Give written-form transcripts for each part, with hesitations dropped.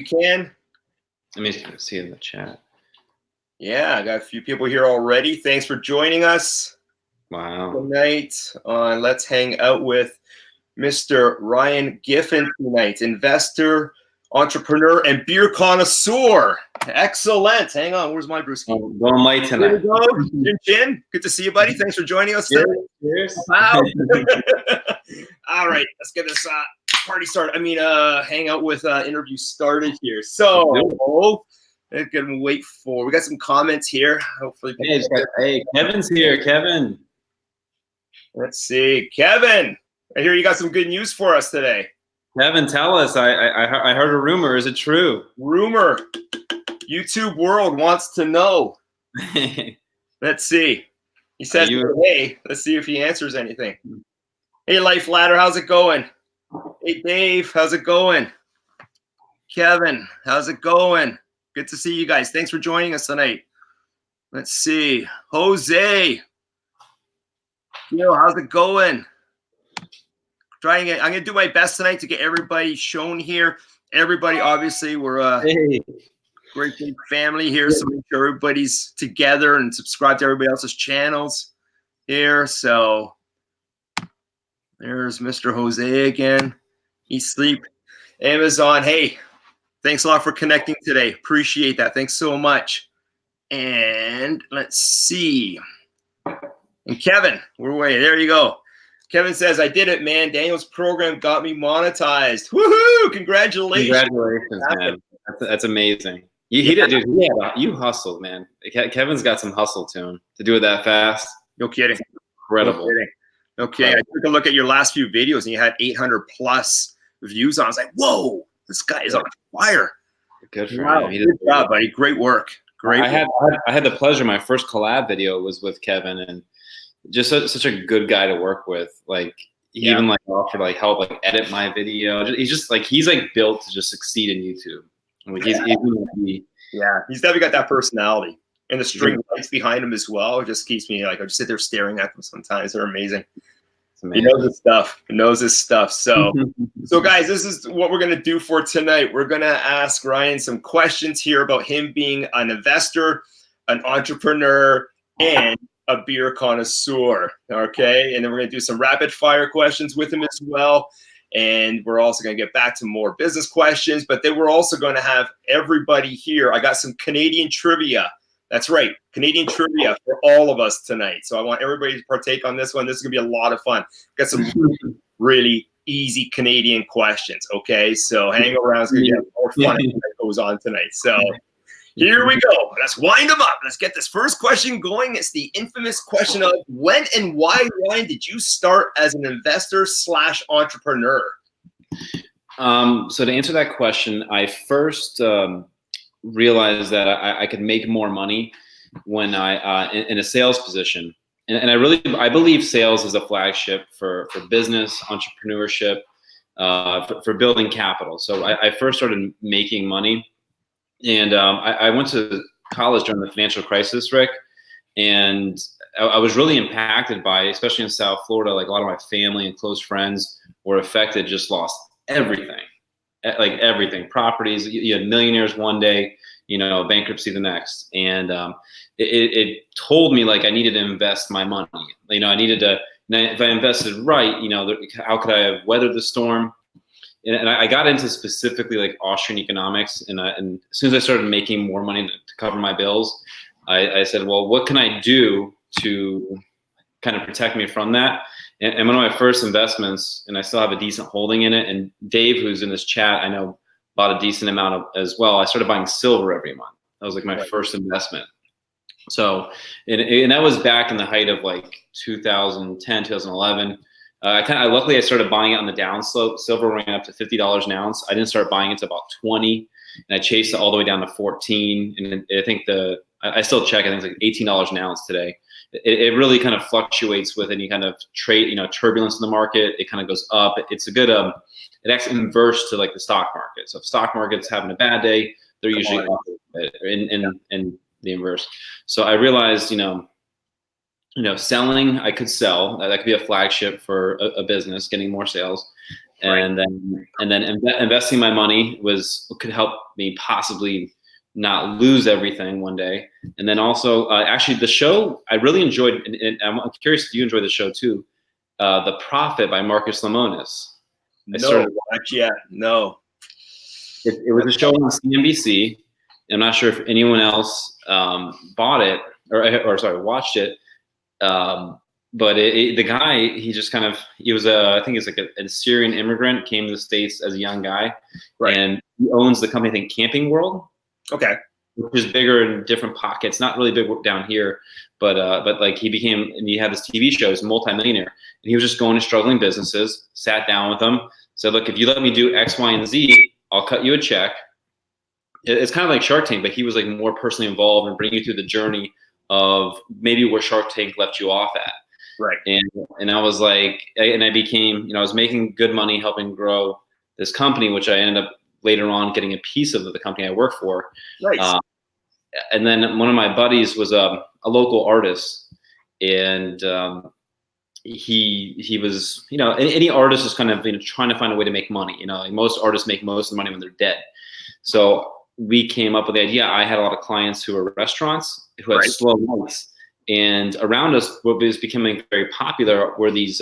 you can. Let me see in the chat. Yeah, I got a few people here already. Thanks for joining us. Wow. Tonight on Let's Hang Out with Mr. Ryan Giffin tonight, investor, entrepreneur, and beer connoisseur. Excellent. Hang on, where's my brewski? Going light tonight. There we go. Chin Chin. Good to see you, buddy. Thanks for joining us tonight. Cheers. Wow. All right, let's get this party started. Hang out with interview started here. So, we got some comments here. Hopefully, hey, Kevin's here. Kevin. Let's see, Kevin. I hear you got some good news for us today. Kevin, tell us. I heard a rumor. Is it true? Rumor. YouTube world wants to know. Let's see. He says, hey, let's see if he answers anything. Hey, LifeLadder, how's it going? Hey, Dave, how's it going? Kevin, how's it going? Good to see you guys. Thanks for joining us tonight. Let's see. Jose. Yo, how's it going? I'm going to do my best tonight to get everybody shown here. Everybody, obviously, we're a great big family here, so make sure everybody's together and subscribe to everybody else's channels here. So there's Mr. Jose again. He's asleep. Amazon, hey, thanks a lot for connecting today. Appreciate that. Thanks so much. And let's see. And Kevin, we're away. There you go. Kevin says, I did it, man. Daniel's program got me monetized. Woohoo! Congratulations. Congratulations, man. That's amazing. You did, dude. Yeah, you hustled, man. Kevin's got some hustle to him to do it that fast. No kidding. Incredible. No kidding. Okay, I took a look at your last few videos, and you had 800 plus views on. I was like, whoa, this guy is on fire. Good for him. Good job, buddy. Great work. Great. I had the pleasure. My first collab video was with Kevin, and just such a good guy to work with. Like he even like offered like help like edit my video. He's built to just succeed in YouTube. Like he's definitely got that personality, and the string lights behind him as well. It just keeps me like I just sit there staring at them. Sometimes they're amazing. He knows his stuff. He knows his stuff. So, guys, this is what we're gonna do for tonight. We're gonna ask Ryan some questions here about him being an investor, an entrepreneur, and a beer connoisseur. Okay, and then we're gonna do some rapid fire questions with him as well. And we're also going to get back to more business questions, but then we're also going to have everybody here. I got some Canadian trivia. That's right, Canadian trivia for all of us tonight. So I want everybody to partake on this one. This is going to be a lot of fun. Got some really easy Canadian questions, okay? So hang around. It's going to get more fun as it goes on tonight. So here we go. Let's wind them up. Let's get this first question going. It's the infamous question of when and why, Ryan, did you start as an investor / entrepreneur? So to answer that question, I first realized that I could make more money when in a sales position. And I believe sales is a flagship for business, entrepreneurship, for building capital. So I first started making money. And I went to college during the financial crisis, Rick, and I was really impacted by, especially in South Florida, like a lot of my family and close friends were affected, just lost everything, like everything, properties. You had millionaires one day, bankruptcy the next. And it told me like I needed to invest my money. I needed to, if I invested right, how could I have weathered the storm? And I got into specifically like Austrian economics, and as soon as I started making more money to cover my bills, I said, well, what can I do to kind of protect me from that? And one of my first investments, and I still have a decent holding in it, and Dave, who's in this chat, I know bought a decent amount as well. I started buying silver every month. That was like my first investment. So, and that was back in the height of like 2010, 2011. Luckily I started buying it on the downslope. Silver ran up to $50 an ounce. I didn't start buying it to about 20, and I chased it all the way down to 14. And I think I still check. I think it's like $18 an ounce today. It really kind of fluctuates with any kind of trade, turbulence in the market. It kind of goes up. It's a good, it acts inverse to like the stock market. So if stock market's having a bad day, they're usually up in the inverse. So I realized, selling, I could sell. That could be a flagship for a business, getting more sales. And then investing my money could help me possibly not lose everything one day. And then also, actually, the show I really enjoyed, and I'm curious if you enjoy the show too. The Profit by Marcus Lemonis. No, not yet. No. It was a show on CNBC. I'm not sure if anyone else bought it or watched it. But the guy, he was I think he's like a Syrian immigrant, came to the States as a young guy, right. And he owns the company, I think, Camping World. Okay. Which is bigger in different pockets, not really big down here, but like he had this TV show, he's a multimillionaire, and he was just going to struggling businesses, sat down with them, said, look, if you let me do X, Y, and Z, I'll cut you a check. It's kind of like Shark Tank, but he was like more personally involved and bring you through the journey of maybe where Shark Tank left you off at. Right. And I was like, and I became, I was making good money helping grow this company, which I ended up later on getting a piece of the company I work for. Nice. And then one of my buddies was a local artist, and he was, any artist is kind of trying to find a way to make money. Most artists make most of the money when they're dead. So we came up with the idea. I had a lot of clients who were restaurants who had slow nights. And around us, what was becoming very popular were these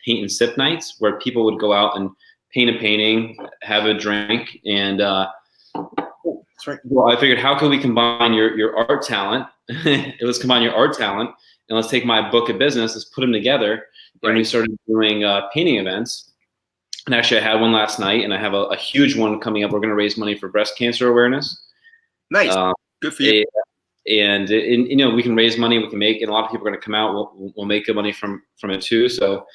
paint and sip nights where people would go out and paint a painting, have a drink, and well, I figured, how could we combine your art talent? Let's combine your art talent, and let's take my book of business, let's put them together. Right. And we started doing painting events. And actually, I had one last night, and I have a huge one coming up. We're going to raise money for breast cancer awareness. Nice. Good for you. And we can raise money, we can make, and a lot of people are going to come out. We'll make good money from it too. So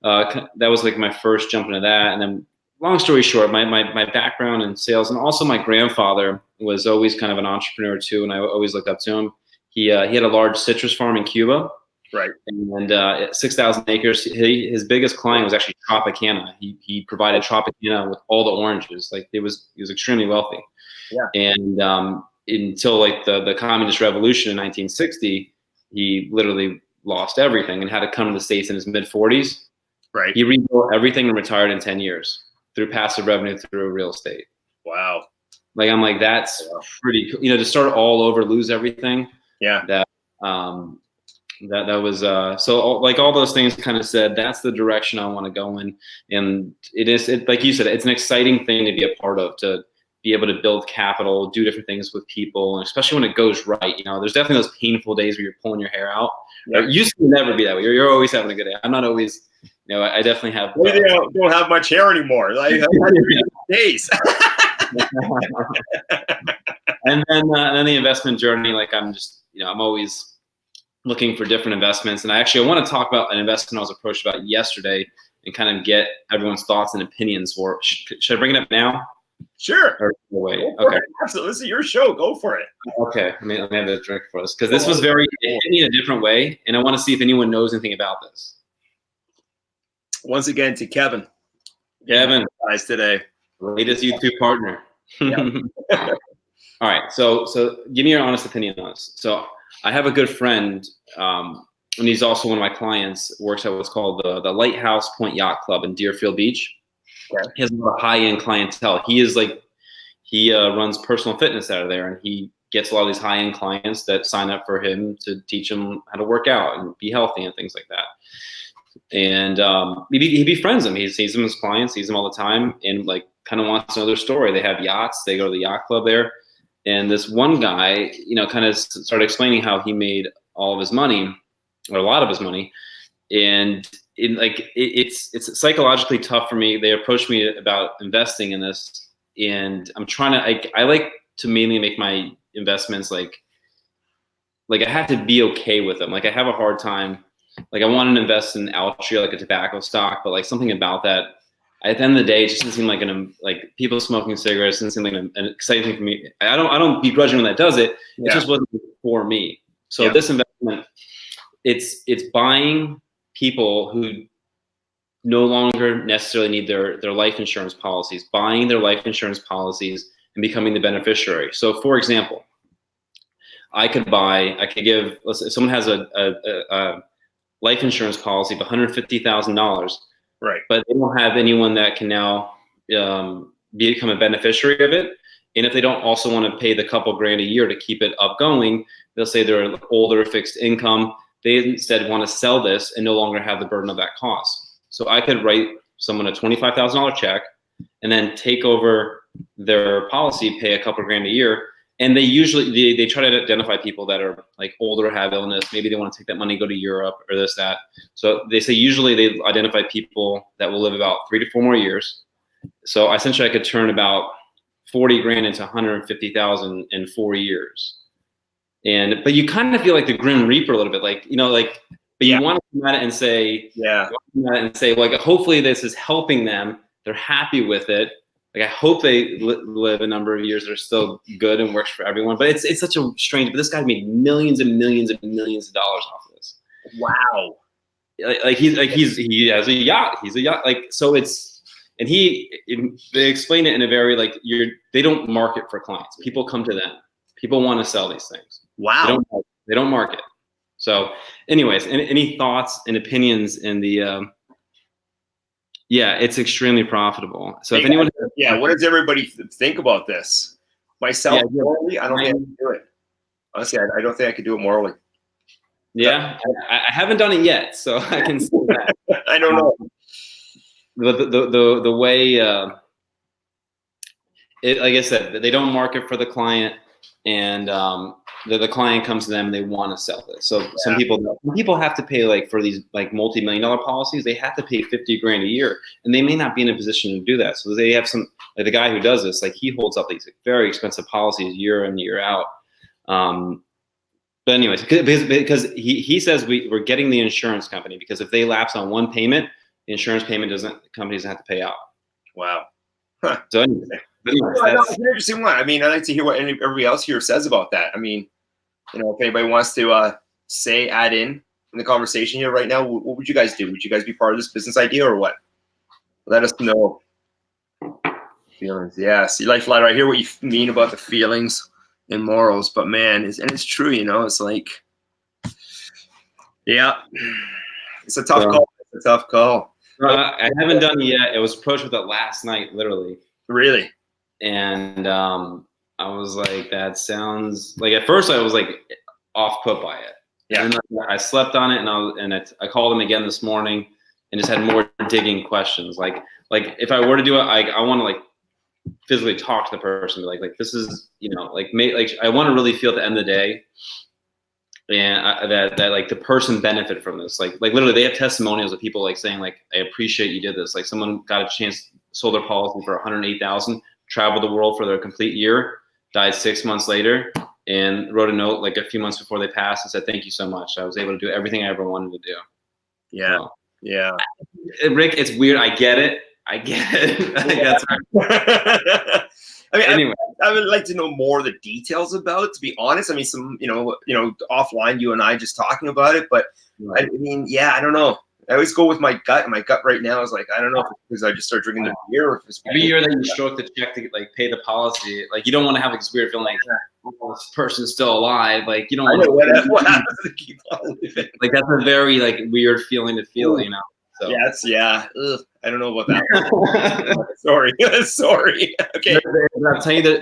that was like my first jump into that. And then, long story short, my background in sales, and also my grandfather was always kind of an entrepreneur too, and I always looked up to him. He had a large citrus farm in Cuba, right? And 6,000 acres. His biggest client was actually Tropicana. He provided Tropicana with all the oranges. Like he was extremely wealthy. Yeah. And until like the communist revolution in 1960, he literally lost everything and had to come to the States in his mid-40s. Right. He rebuilt everything and retired in 10 years through passive revenue through real estate. Wow. Like I'm like, that's pretty cool. To start all over, lose everything. Yeah. That was so like all those things kind of said that's the direction I want to go in. And it like you said, it's an exciting thing to be a part of, to be able to build capital, do different things with people, and especially when it goes right. There's definitely those painful days where you're pulling your hair out. Yeah. It used to never be that way. You're always having a good day. I'm not always, I definitely have. Maybe I don't have much hair anymore. Like days. And then the investment journey, like I'm just, I'm always looking for different investments. And I want to talk about an investment I was approached about yesterday and kind of get everyone's thoughts and opinions for. Should I bring it up now? Sure. Wait. Okay. Absolutely. This is your show. Go for it. Okay. Let me have a drink for us, because this was it hit me in a different way, and I want to see if anyone knows anything about this. Once again, to Kevin. Kevin, guys, today. Latest YouTube partner. Yeah. All right. So give me your honest opinion on this. So I have a good friend, and he's also one of my clients, works at what's called the Lighthouse Point Yacht Club in Deerfield Beach. Okay. He has a lot of high-end clientele. He runs personal fitness out of there, and he gets a lot of these high-end clients that sign up for him to teach them how to work out and be healthy and things like that. And he befriends them. He sees them as clients, sees them all the time, and like kind of wants to know their story. They have yachts. They go to the yacht club there. And this one guy, kind of started explaining how he made all of his money, or a lot of his money. And it's psychologically tough for me. They approached me about investing in this, and I'm trying to, I like to mainly make my investments like I have to be okay with them. Like I have a hard time. Like I want to invest in Altria, like a tobacco stock, but like something about that, at the end of the day, it just doesn't seem like people smoking cigarettes doesn't seem like an exciting thing for me. I don't begrudge anyone that does it. Yeah. It just wasn't for me. So This investment, it's buying people who no longer necessarily need their life insurance policies, buying their life insurance policies and becoming the beneficiary. So for example, I could give, let's say someone has a life insurance policy of $150,000. Right. But they don't have anyone that can now become a beneficiary of it. And if they don't also want to pay the couple grand a year to keep it up going, they'll say they're older, fixed income. They instead want to sell this and no longer have the burden of that cost. So I could write someone a $25,000 check and then take over their policy, pay a couple grand a year. And they usually, they try to identify people that are like older, have illness. Maybe they want to take that money, go to Europe or this, that. So they say usually they identify people that will live about 3 to 4 more years. So essentially I could turn about 40 grand into 150,000 in 4 years. But you kind of feel like the Grim Reaper a little bit, like, but you want to come at it and say, like, hopefully this is helping them. They're happy with it. Like, I hope they live a number of years that are still good and works for everyone. But it's such a strange, but this guy made millions and millions and millions of dollars off of this. Wow. He has a yacht. He's a yacht. Like, so they explain it in a very, like, they don't market for clients. People come to them. People want to sell these things. Wow. They don't market. So anyways, any thoughts and opinions in the, it's extremely profitable. So if anyone, what does everybody think about this? Myself, morally, I don't think I can do it. Honestly, I don't think I could do it morally. Yeah, I haven't done it yet, so I can say that. I don't know. The way, like I said, they don't market for the client, and the client comes to them, they want to sell this. So some people have to pay, like, for these like multi-million-dollar policies, they have to pay 50 grand a year, and they may not be in a position to do that. So they have some, like, the guy who does this, like, he holds up these very expensive policies year in, year out. But anyways, because he says we're getting the insurance company, because if they lapse on one payment, the insurance payment company doesn't have to pay out. Wow. Huh. So anyways, that's an interesting one. I mean, I'd like to hear what everybody else here says about that. I mean, if anybody wants to add in the conversation here right now, what would you guys do? Would you guys be part of this business idea or what? Let us know. Feelings, yeah. See, LifeLadder, I hear what you mean about the feelings and morals, but man, it's true. It's like, it's a tough call. It's a tough call. I haven't done it yet. I was approached with it last night, literally. Really? And I was like, that sounds like, at first I was like off put by it. Yeah. And then I slept on it, I called him again this morning and just had more digging questions. Like if I were to do it, I want to, like, physically talk to the person, like this is, I want to really feel at the end of the day, and that like the person benefit from this. Like literally, they have testimonials of people, like, saying, like, I appreciate you did this. Like, someone got a chance, sold their policy for $108,000, traveled the world for their complete year, died 6 months later, and wrote a note like a few months before they passed and said, "Thank you so much. I was able to do everything I ever wanted to do." Yeah. So, yeah. Rick, it's weird. I get it. I think that's right. I mean, anyway, I would like to know more of the details about it, to be honest. I mean, some, offline, you and I just talking about it, but right. I mean, I don't know. I always go with my gut, and my gut right now is like, I don't know if it's because I just start drinking the beer. Or if it's every year that you stroke the check to, like, pay the policy, like, you don't want to have, like, this weird feeling like, oh, this person's still alive. Like, you don't want to. What happens to keep on living? Like, that's a very, like, weird feeling to feel, So. Ugh, I don't know about that. Sorry. Okay. I'll tell you that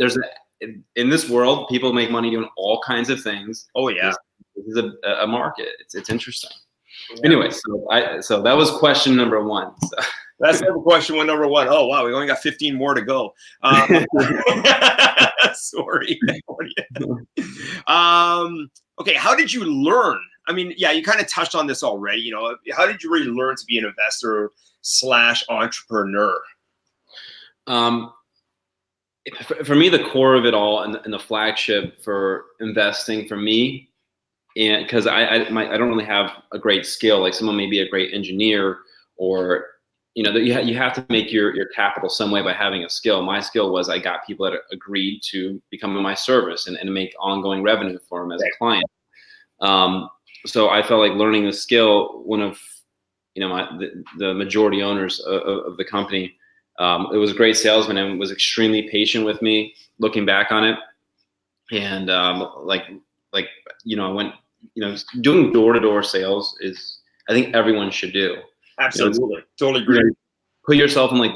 in this world, people make money doing all kinds of things. Oh yeah. This is a market. It's interesting. Yeah. Anyway, so that was question number one. So. That's question number one. Oh wow, we only got 15 more to go. Sorry. Okay, how did you learn? I mean, you kind of touched on this already. How did you really learn to be an investor / entrepreneur? For me, the core of it all, and the flagship for investing for me, and because I don't really have a great skill. Like, someone may be a great engineer, or you have to make your capital some way by having a skill. My skill was, I got people that agreed to become in my service and make ongoing revenue for them as a client. So I felt like learning the skill. One of the majority owners of the company, it was a great salesman and was extremely patient with me, looking back on it. And I went, doing door-to-door sales is, I think everyone should do. Absolutely. Totally agree. Put yourself in like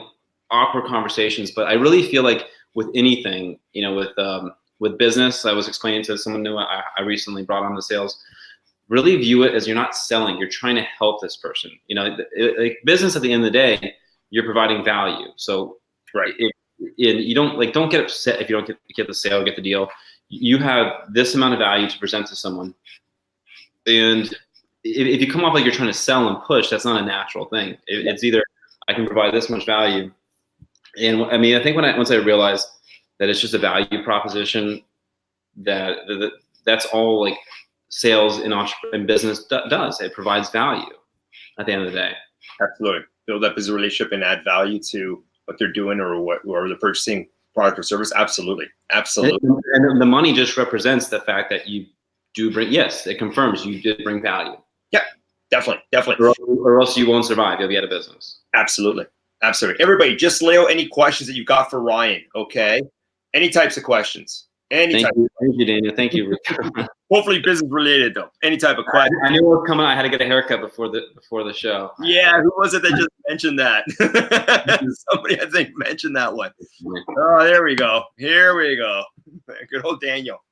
awkward conversations. But I really feel like with anything, with business, I was explaining to someone new I recently brought on the sales, really view it as you're not selling, you're trying to help this person. Like business at the end of the day, you're providing value. So right. You don't get upset if you don't get the sale, get the deal. You have this amount of value to present to someone. And if you come off like you're trying to sell and push, that's not a natural thing. It's either I can provide this much value. And I mean, I think once I realized that it's just a value proposition, that's all like sales in business does. It provides value at the end of the day. Absolutely. Build up as a relationship and add value to what they're doing or they're purchasing product or service. Absolutely. Absolutely. And the money just represents the fact that you do bring, yes, it confirms you did bring value. Yeah, definitely. Or else you won't survive. You'll be out of business. Absolutely. Everybody, just lay out any questions that you've got for Ryan, okay? Any types of questions. Thank you, Daniel. Thank you. Hopefully business related though. Any type of question. I knew it was coming. I had to get a haircut before the show. Yeah, who was it that just mentioned that? Somebody I think mentioned that one. Oh, there we go. Here we go. Good old Daniel.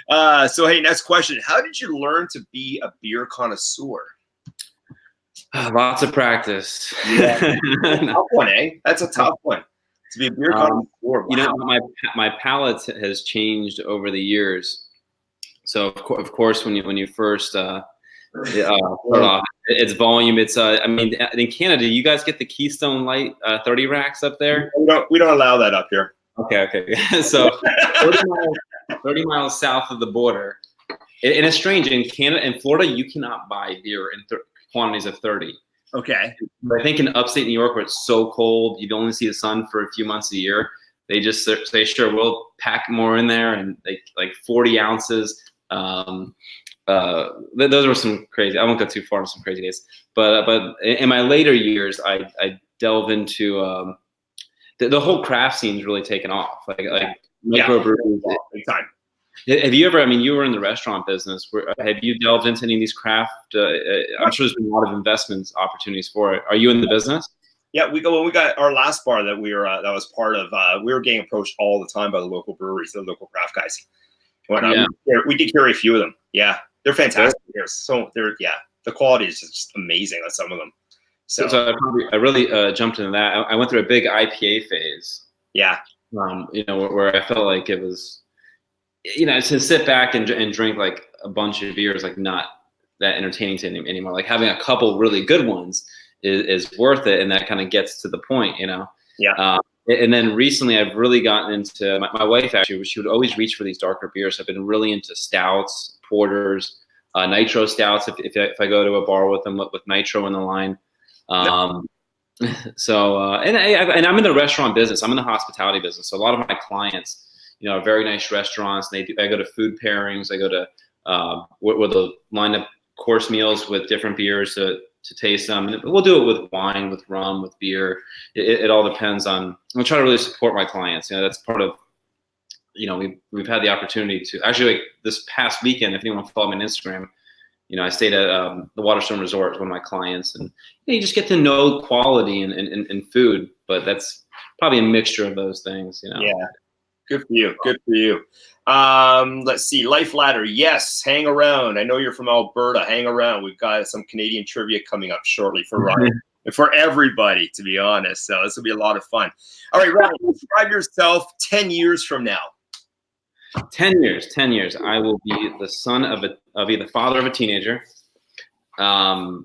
So hey, next question. How did you learn to be a beer connoisseur? Lots of practice. Yeah. Tough one, eh? That's a tough one. To be a beer connoisseur. Wow. My palate has changed over the years. So of course, when you first start off, it's volume. It's I mean, in Canada, you guys get the Keystone Light 30 racks up there. We don't allow that up here. Okay. So 30 miles south of the border, and it's strange in Canada and Florida, you cannot buy beer in quantities of 30. Okay. But I think in upstate New York, where it's so cold, you only see the sun for a few months a year. They just say, sure, we'll pack more in there, and like 40 ounces. Those were some crazy. I won't go too far into some crazy days. But in my later years, I delve into the whole craft scene's really taken off. Like microbreweries. Big time. Have you ever? I mean, you were in the restaurant business. Have you delved into any of these craft? I'm sure there's been a lot of investments opportunities for it. Are you in the business? Yeah, when we got our last bar that we were that was part of. We were getting approached all the time by the local breweries, the local craft guys. We did carry a few of them. Yeah, they're fantastic beers. So the quality is just amazing on some of them. So I really jumped into that. I went through a big IPA phase. Yeah. Where I felt like it was, to sit back and drink like a bunch of beers, like not that entertaining to anymore. Like having a couple really good ones is worth it, and that kind of gets to the point, Yeah. And then recently, I've really gotten into my wife. Actually, she would always reach for these darker beers. I've been really into stouts, porters, nitro stouts. If I go to a bar with them with nitro in the line. So and I'm in the restaurant business. I'm in the hospitality business. So a lot of my clients, are very nice restaurants. I go to food pairings. I go to where they'll line up course meals with different beers to taste them. And we'll do it with wine, with rum, with beer. It all depends on. I try to really support my clients. That's part of. We've had the opportunity to actually, like this past weekend. If anyone followed me on Instagram, I stayed at the Waterstone Resort with one of my clients, and you just get to know quality in food. But that's probably a mixture of those things. Yeah. Good for you. Good for you. Let's see. LifeLadder. Yes. Hang around. I know you're from Alberta. Hang around. We've got some Canadian trivia coming up shortly for Ryan and for everybody, to be honest. So this will be a lot of fun. All right, Ryan, describe yourself 10 years from now. 10 years. I will be the son I'll be the father of a teenager,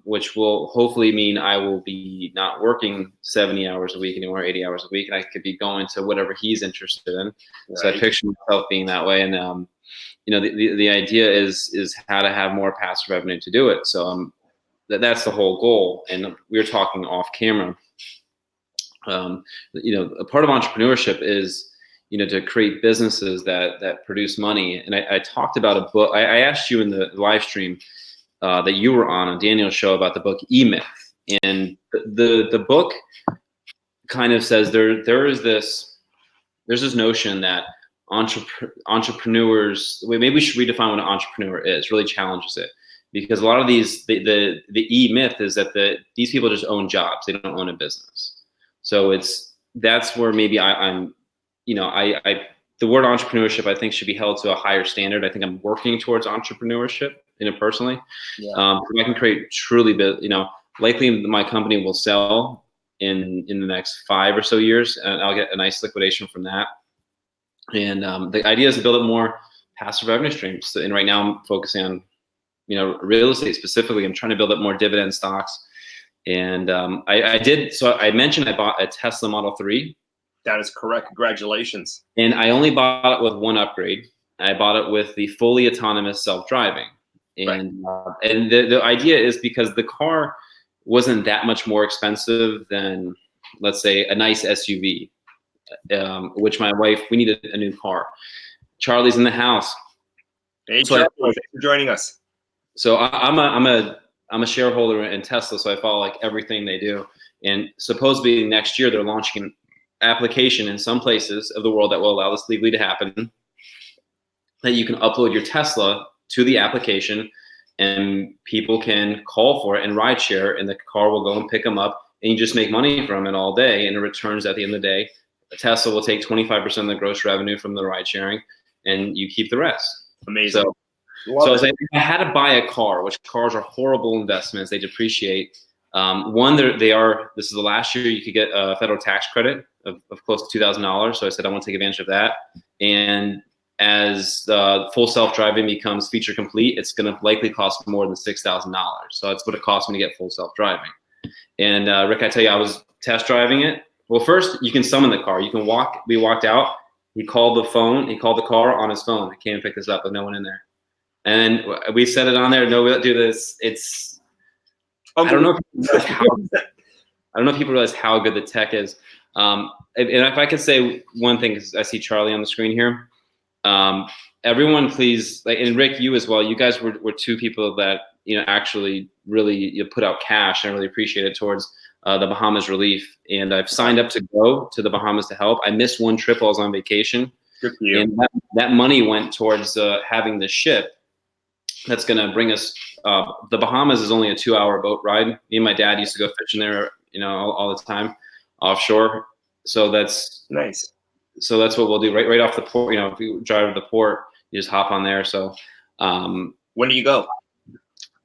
which will hopefully mean I will be not working 70 hours a week anymore, 80 hours a week, and I could be going to whatever he's interested in. Right. So I picture myself being that way, and the idea is how to have more passive revenue to do it. So that's the whole goal. And we were talking off camera. A part of entrepreneurship is to create businesses that produce money. And I talked about a book. I asked you in the live stream that you were on Daniel's show about the book E-Myth. And the book kind of says there's this notion that entrepreneurs, maybe we should redefine what an entrepreneur is, really challenges it. because a lot of these, the E myth is that these people just own jobs. They don't own a business. So that's where maybe I'm, the word entrepreneurship, I think, should be held to a higher standard. I think I'm working towards entrepreneurship, personally. Yeah. I can create truly, likely my company will sell in the next 5 or so years, and I'll get a nice liquidation from that. And the idea is to build up more passive revenue streams. And right now I'm focusing on, real estate specifically. I'm trying to build up more dividend stocks. And I mentioned I bought a Tesla Model 3. That is correct. Congratulations. And I only bought it with one upgrade. I bought it with the fully autonomous self-driving. And and the idea is because the car wasn't that much more expensive than, let's say, a nice SUV, which my wife, we needed a new car. Charlie's in the house. Hey, Charlie, thanks for joining us. So I'm a shareholder in Tesla, so I follow like everything they do. And supposedly next year they're launching an application in some places of the world that will allow this legally to happen, that you can upload your Tesla to the application and people can call for it and ride share, and the car will go and pick them up, and you just make money from it all day, and it returns at the end of the day. Tesla will take 25% of the gross revenue from the ride sharing, and you keep the rest. Amazing. So I was like, I had to buy a car, which cars are horrible investments. They depreciate. This is the last year you could get a federal tax credit of close to $2,000. So I said, I want to take advantage of that. And as full self-driving becomes feature complete, it's going to likely cost more than $6,000. So that's what it costs me to get full self-driving. And Rick, I tell you, I was test driving it. Well, first you can summon the car. You can walk. We walked out. He called the phone. He called the car on his phone. I came and picked this up with no one in there. And we set it on there. No, we don't do this. It's. I don't know if people realize how good the tech is. And if I could say one thing, because I see Charlie on the screen here. Everyone, please, and Rick, you as well. You guys were two people that actually really put out cash, and I really appreciate it towards the Bahamas relief. And I've signed up to go to the Bahamas to help. I missed one trip while I was on vacation. Good for you. And that money went towards having the ship that's going to bring us. The Bahamas is only a 2-hour boat ride. Me and my dad used to go fishing there, all the time, offshore. So that's nice. So that's what we'll do right off the port. If you drive to the port, you just hop on there. So when do you go?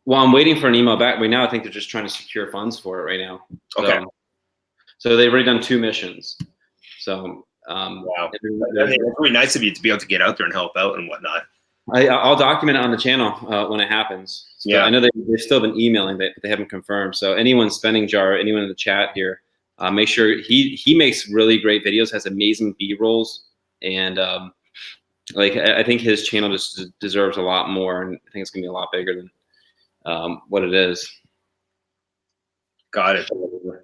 Well, I'm waiting for an email back. Right now, I think they're just trying to secure funds for it right now. Okay. So they've already done 2 missions. So wow, it's really nice of you to be able to get out there and help out and whatnot. I'll document it on the channel when it happens. So yeah, I know they've still been emailing, but they haven't confirmed. So anyone spending jar, anyone in the chat here, make sure he makes really great videos, has amazing B-rolls, and I think his channel just deserves a lot more, and I think it's gonna be a lot bigger than what it is. Got it.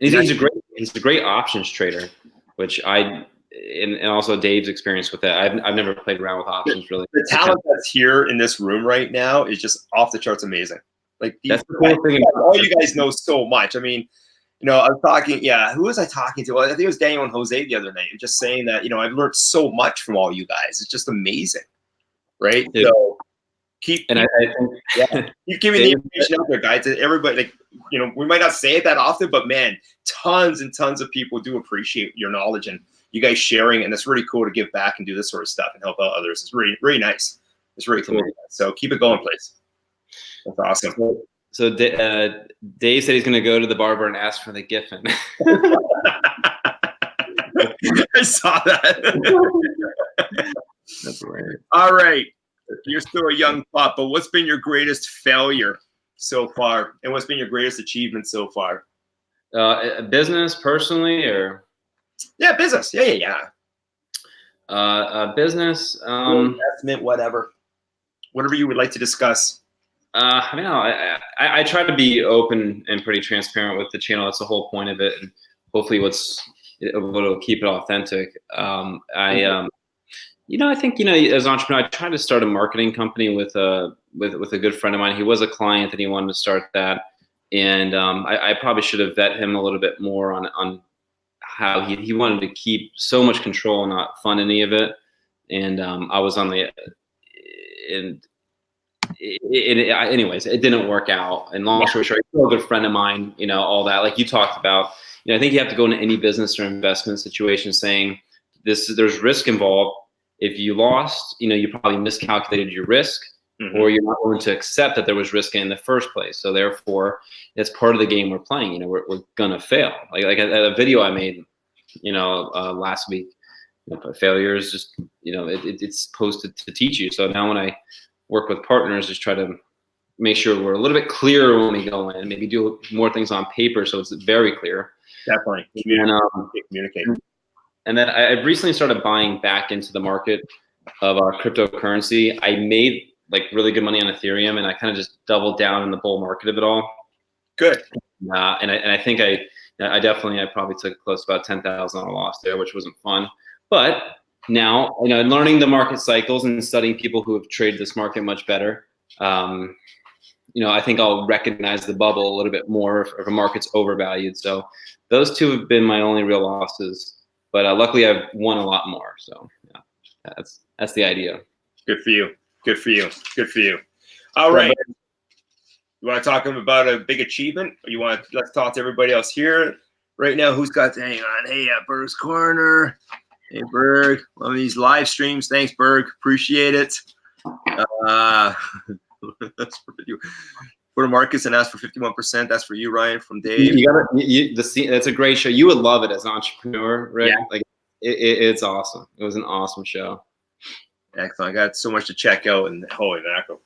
He's a great options trader, which and also Dave's experience with that. I've never played around with options really. The talent that's here in this room right now is just off the charts amazing. Like that's the cool thing. All you guys know so much. I mean, I was talking. Yeah, who was I talking to? Well, I think it was Daniel and Jose the other night. Just saying that I've learned so much from all you guys. It's just amazing, right? Dude. So keep giving the information out there, guys. Everybody, we might not say it that often, but man, tons and tons of people do appreciate your knowledge and you guys sharing, and it's really cool to give back and do this sort of stuff and help out others. It's really, really nice. It's really cool. So keep it going, please. That's awesome. So Dave said he's going to go to the barber and ask for the Giffin. I saw that. That's right. All right. You're still a young pup, but what's been your greatest failure so far? And what's been your greatest achievement so far? Business, personally, or? Yeah, business. Yeah. Business. Investment, whatever you would like to discuss. I try to be open and pretty transparent with the channel. That's the whole point of it, and hopefully what'll keep it authentic. I think as an entrepreneur, I tried to start a marketing company with a good friend of mine. He was a client and he wanted to start that, and I probably should have vet him a little bit more on how he wanted to keep so much control and not fund any of it. And I was on the, and anyways, it didn't work out. And long story short, he's a good friend of mine, all that, like you talked about, I think you have to go into any business or investment situation saying there's risk involved. If you lost, you probably miscalculated your risk, or you're not willing to accept that there was risk in the first place. So therefore, it's part of the game we're playing. We're gonna fail. Like a video I made, last week. Failure is just, it's supposed to teach you. So now when I work with partners, just try to make sure we're a little bit clearer when we go in. Maybe do more things on paper so it's very clear. Definitely communicate. And then I've recently started buying back into the market of cryptocurrency. I made like really good money on Ethereum, and I kind of just doubled down in the bull market of it all. Good. And I think I probably took close to about 10,000 on a loss there, which wasn't fun. But now, learning the market cycles and studying people who have traded this market much better, I think I'll recognize the bubble a little bit more if a market's overvalued. So those two have been my only real losses. But luckily, I've won a lot more. So yeah, that's the idea. Good for you. Good for you. Good for you. All right. You want to talk about a big achievement? Or let's talk to everybody else here right now. Who's got to hang on? Hey, Berg's Corner. Hey, Berg. One of these live streams. Thanks, Berg. Appreciate it. That's for you. Go to Marcus and ask for 51%. That's for you, Ryan, from Dave. That's a great show. You would love it as an entrepreneur, right? Yeah. Like it's awesome. It was an awesome show. Excellent. I got so much to check out, and holy mackerel.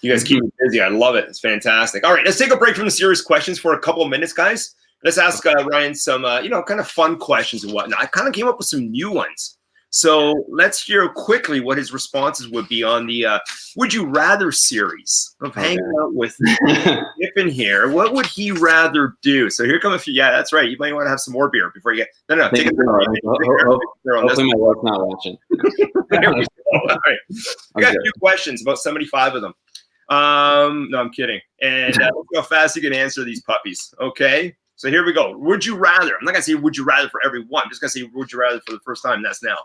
You guys keep me busy. I love it. It's fantastic. All right, let's take a break from the serious questions for a couple of minutes, guys. Let's ask Ryan some, kind of fun questions and whatnot. I kind of came up with some new ones. So let's hear quickly what his responses would be on the Would You Rather series of hanging out with Giffin here. What would he rather do? So here come a few. Yeah, that's right. You might want to have some more beer before you get. No. Take a break. Hopefully my wife's not watching. There we go. All right. I got a few questions, about 75 of them. No, I'm kidding. And let's see how fast you can answer these puppies. Okay. So here we go. Would you rather? I'm not going to say would you rather for everyone. I'm just going to say would you rather for the first time. That's now.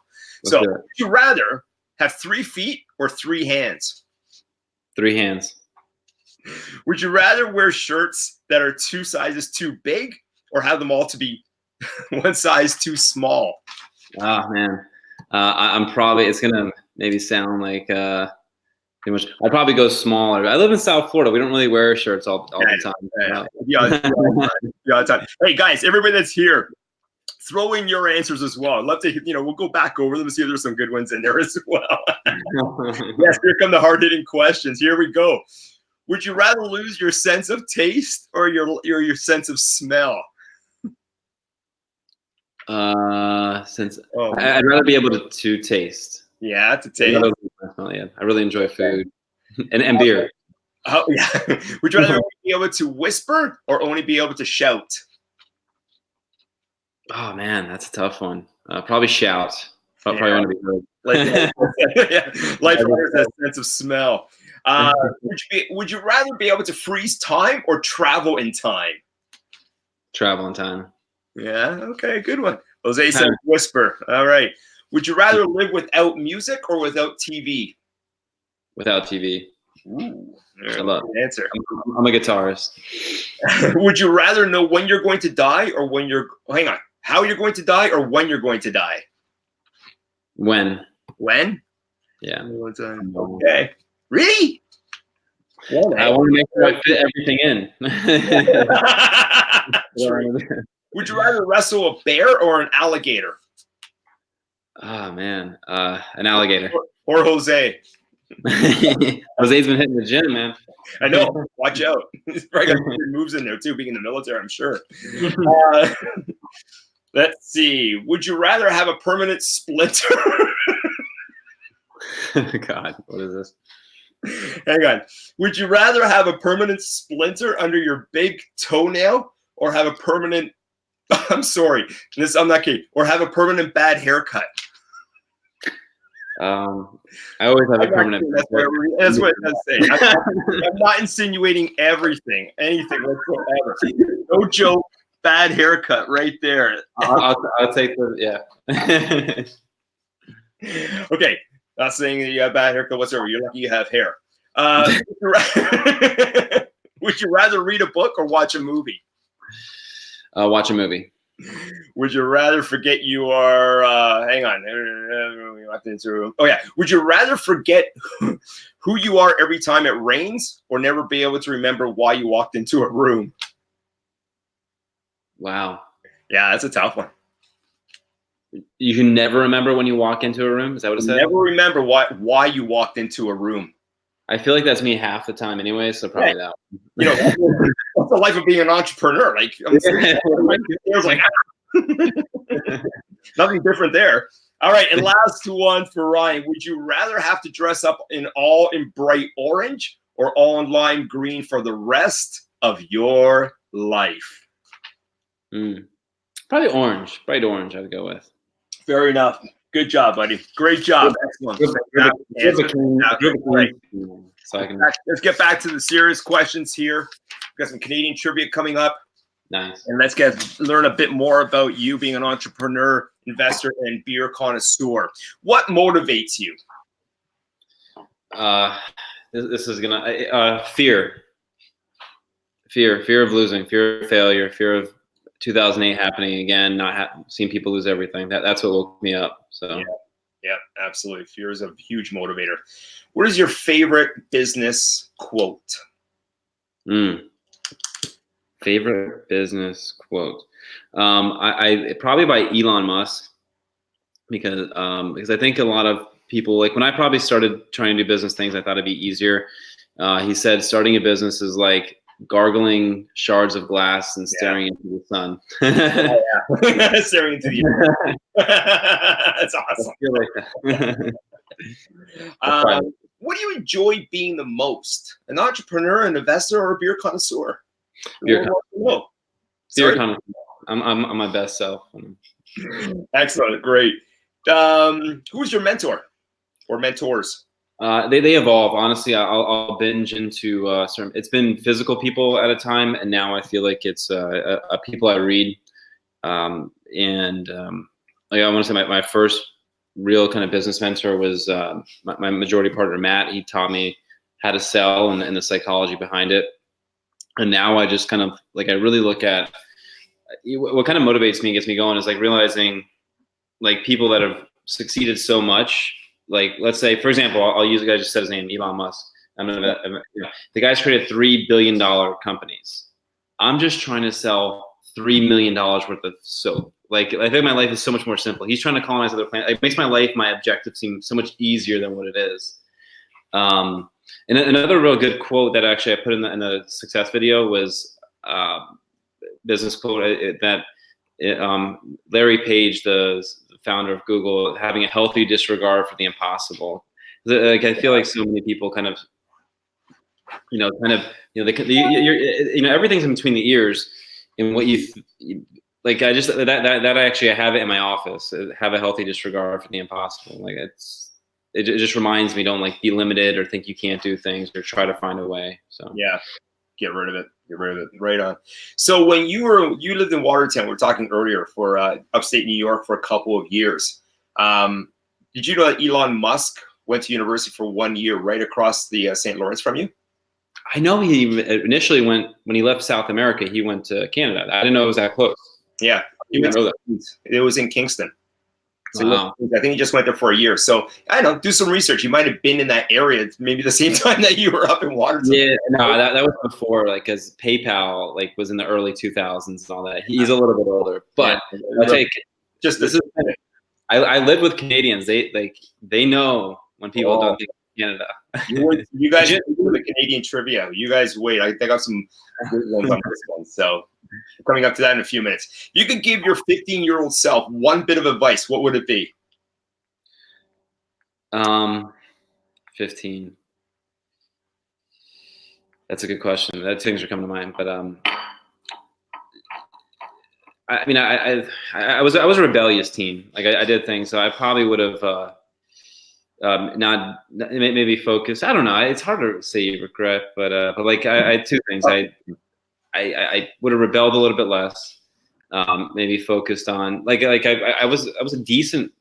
So would you rather have 3 feet or 3 hands? 3 hands. Would you rather wear shirts that are 2 sizes too big or have them all to be 1 size too small? Oh, man. I'm probably, it's going to maybe sound like too much. I'd probably go smaller. I live in South Florida. We don't really wear shirts all the time. Yeah. Hey, guys, everybody that's here, throw in your answers as well. I'd love to, we'll go back over them and see if there's some good ones in there as well. Yes, here come the hard-hitting questions. Here we go. Would you rather lose your sense of taste or your sense of smell? I'd rather be able to taste. Yeah, to taste. Yeah, I really enjoy food and beer. Oh yeah. Would you rather be able to whisper or only be able to shout? Oh man, that's a tough one. Probably shout. Probably want to be heard. LifeLadder has a sense of smell. Would you rather be able to freeze time or travel in time? Travel in time. Yeah. Okay. Good one. Jose said whisper. All right. Would you rather live without music or without TV? Without TV. Ooh, answer. I'm a guitarist. Would you rather know when you're going to die or how you're going to die or when you're going to die? When? Yeah. Okay. Really? I want to make sure I fit everything in. Would you rather wrestle a bear or an alligator? Oh man, an alligator. Or Jose. Jose's been hitting the gym, man. I know. Watch out. He's probably got some good moves in there too, being in the military, I'm sure. Let's see. Would you rather have a permanent splinter? God, what is this? Hang on. Would you rather have a permanent splinter under your big toenail or have a permanent I'm sorry. I'm not kidding. Or have a permanent bad haircut. I always have a permanent. That's what I'm saying. I'm not insinuating anything whatsoever. No joke. Bad haircut right there. I'll take Okay. Not saying that you have bad haircut whatsoever. You're lucky you have hair. Would you rather read a book or watch a movie? Watch a movie. Would you rather forget you are, hang on. Oh yeah. Would you rather forget who you are every time it rains or never be able to remember why you walked into a room? Wow. Yeah, that's a tough one. You can never remember when you walk into a room? Is that what it said? Never remember why you walked into a room. I feel like that's me half the time anyway, so probably that. You know, that's the life of being an entrepreneur. Like, nothing different there. All right, and last one for Ryan. Would you rather have to dress up all in bright orange or all in lime green for the rest of your life? Probably orange. Bright orange, I'd go with. Fair enough. Good job, buddy. Great job. Excellent. Let's get back to the serious questions here. We've got some Canadian trivia coming up. Nice. And let's learn a bit more about you being an entrepreneur, investor, and beer connoisseur. What motivates you? This is gonna fear of losing, fear of failure, fear of 2008 happening again, seeing people lose everything. That's what woke me up. So yeah, absolutely. Fear is a huge motivator. What is your favorite business quote? Favorite business quote? I probably by Elon Musk, because I think a lot of people, like when I probably started trying to do business things, I thought it'd be easier. He said starting a business is like gargling shards of glass and staring into the sun. Staring into the air. That's awesome. What do you enjoy being the most? An entrepreneur, an investor, or a beer connoisseur? Beer connoisseur. I'm my best self. Excellent, great. Who's your mentor or mentors? They evolve. Honestly, I'll binge into it's been physical people at a time, and now I feel like it's people I read. Like I want to say my first real kind of business mentor was my majority partner, Matt. He taught me how to sell and the psychology behind it. And now I just kind of like, I really look at what kind of motivates me and gets me going is like realizing like people that have succeeded so much. Like, let's say, for example, I'll use the guy just said his name, Elon Musk. The guy's created $3 billion companies. I'm just trying to sell $3 million worth of soap. Like, I think my life is so much more simple. He's trying to colonize other planets. It makes my life, my objective seem so much easier than what it is. And another real good quote that actually I put in the success video was business quote that Larry Page, the founder of Google, having a healthy disregard for the impossible. Like I feel like so many people kind of, everything's in between the ears, and what like I just that I actually have it in my office. Have a healthy disregard for the impossible. Like it just reminds me, don't like be limited or think you can't do things or try to find a way. So yeah. Get rid of it. Right on. So when you lived in Watertown, we were talking earlier, for upstate New York for a couple of years. Did you know that Elon Musk went to university for 1 year right across the St. Lawrence from you? I know he initially went, when he left South America, he went to Canada. I didn't know it was that close. Yeah. It was in Kingston. So wow. I think he just went there for a year. So I don't know, do some research. You might have been in that area maybe the same time that you were up in Watertown. Yeah, no, that was before, like, because PayPal like was in the early 2000s and all that. He's a little bit older, but I take just this is. I live with Canadians. They know when people don't think Canada. You guys do the Canadian trivia. You guys wait. I got some good ones on this one. So coming up to that in a few minutes. You could give your 15-year-old self one bit of advice. What would it be? 15. That's a good question. That things are coming to mind, but I mean, I was a rebellious teen. Like I did things, so I probably would have not maybe focused. I don't know. It's hard to say regret, but like I had two things. I would have rebelled a little bit less. Maybe focused on like I was a decent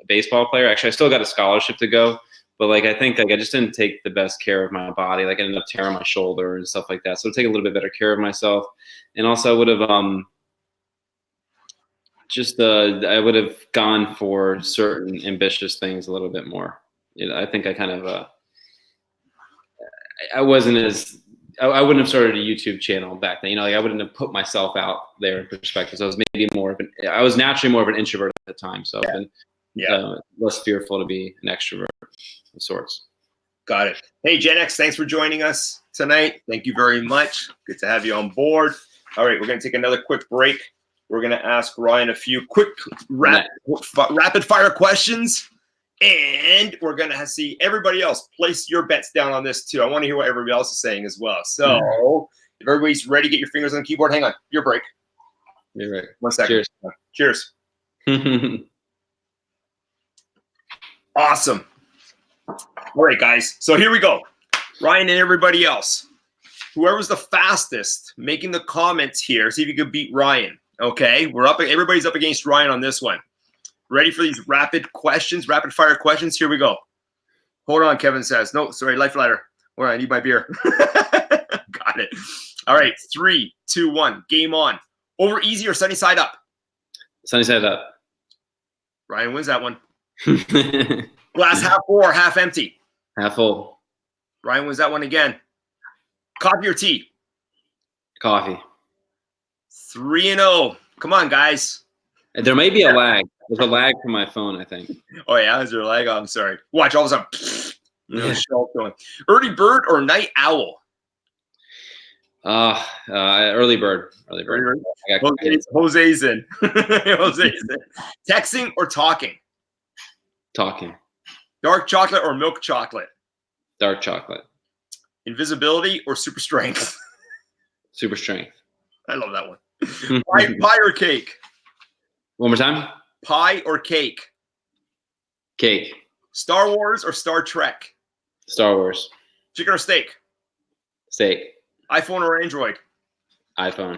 baseball player. Actually, I still got a scholarship to go, But like, I think like I just didn't take the best care of my body. Like I ended up tearing my shoulder and stuff like that. So take a little bit better care of myself. And also I would have I would have gone for certain ambitious things a little bit more. I think I kind of I wasn't as I wouldn't have started a YouTube channel back then. Like I wouldn't have put myself out there in perspective. So I was maybe I was naturally more of an introvert at the time. So I've been less fearful to be an extrovert of sorts. Got it. Hey, Gen X, thanks for joining us tonight. Thank you very much. Good to have you on board. All right, we're going to take another quick break. We're going to ask Ryan a few quick rapid fire questions. And we're going to see everybody else place your bets down on this too. I want to hear what everybody else is saying as well. So if everybody's ready, get your fingers on the keyboard. Hang on. Your break. You're right. 1 second. Cheers. Awesome. All right, guys. So here we go. Ryan and everybody else. Whoever's the fastest making the comments here, see if you can beat Ryan. Okay? Everybody's up against Ryan on this one. Ready for these rapid fire questions? Here we go. Hold on, Kevin says. No, sorry, LifeLadder. Hold on, I need my beer. Got it. All right, 3, 2, 1. Game on. Over easy or sunny side up? Sunny side up. Ryan wins that one. Glass half full or half empty? Half full. Ryan wins that one again. Coffee or tea? Coffee. 3-0. Come on, guys. There may be a lag. There's a lag from my phone, I think. Oh, yeah? Is there a lag? Oh, I'm sorry. Watch, all of a sudden. Going. Early bird or night owl? Early bird. Early bird. Jose's in. Jose's in. Texting or talking? Talking. Dark chocolate or milk chocolate? Dark chocolate. Invisibility or super strength? Super strength. I love that one. Pie or cake? One more time. Pie or cake? Cake. Star Wars or Star Trek? Star Wars. Chicken or steak? Steak. iPhone or Android? iPhone.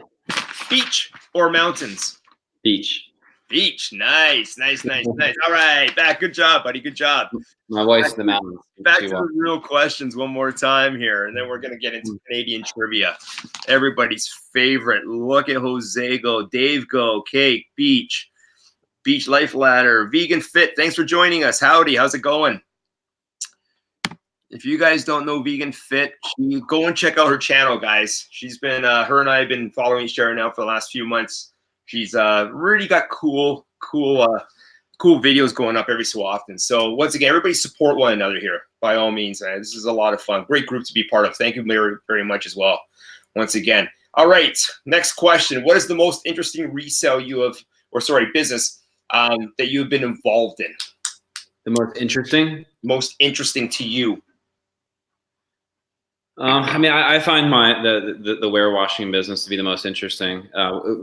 Beach or mountains? Beach. Beach. Nice. All right. Back. Good job, buddy. Good job. My wife's in the mountains. Back to the real questions one more time here, and then we're going to get into Canadian trivia. Everybody's favorite. Look at Jose go. Dave go. Cake. Beach. Beach LifeLadder. Vegan Fit. Thanks for joining us. Howdy. How's it going? If you guys don't know Vegan Fit, go and check out her channel, guys. She's been, her and I have been following each other now for the last few months. She's really got cool videos going up every so often. So once again, everybody support one another here, by all means. This is a lot of fun. Great group to be part of. Thank you very, very much as well. Once again. All right, next question. What is the most interesting business that you've been involved in? The most interesting? Most interesting to you. I find the warewashing business to be the most interesting.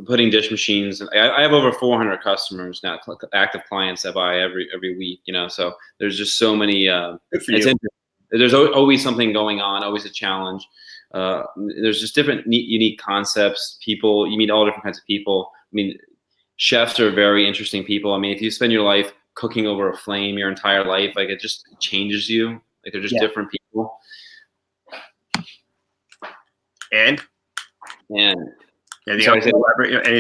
Putting dish machines. I have over 400 customers now, active clients that buy every week. So there's just so many. Good for you. There's always something going on, always a challenge. There's just different unique concepts. People, you meet all different kinds of people. Chefs are very interesting people. If you spend your life cooking over a flame your entire life, like it just changes you. Like they're just different people. And anything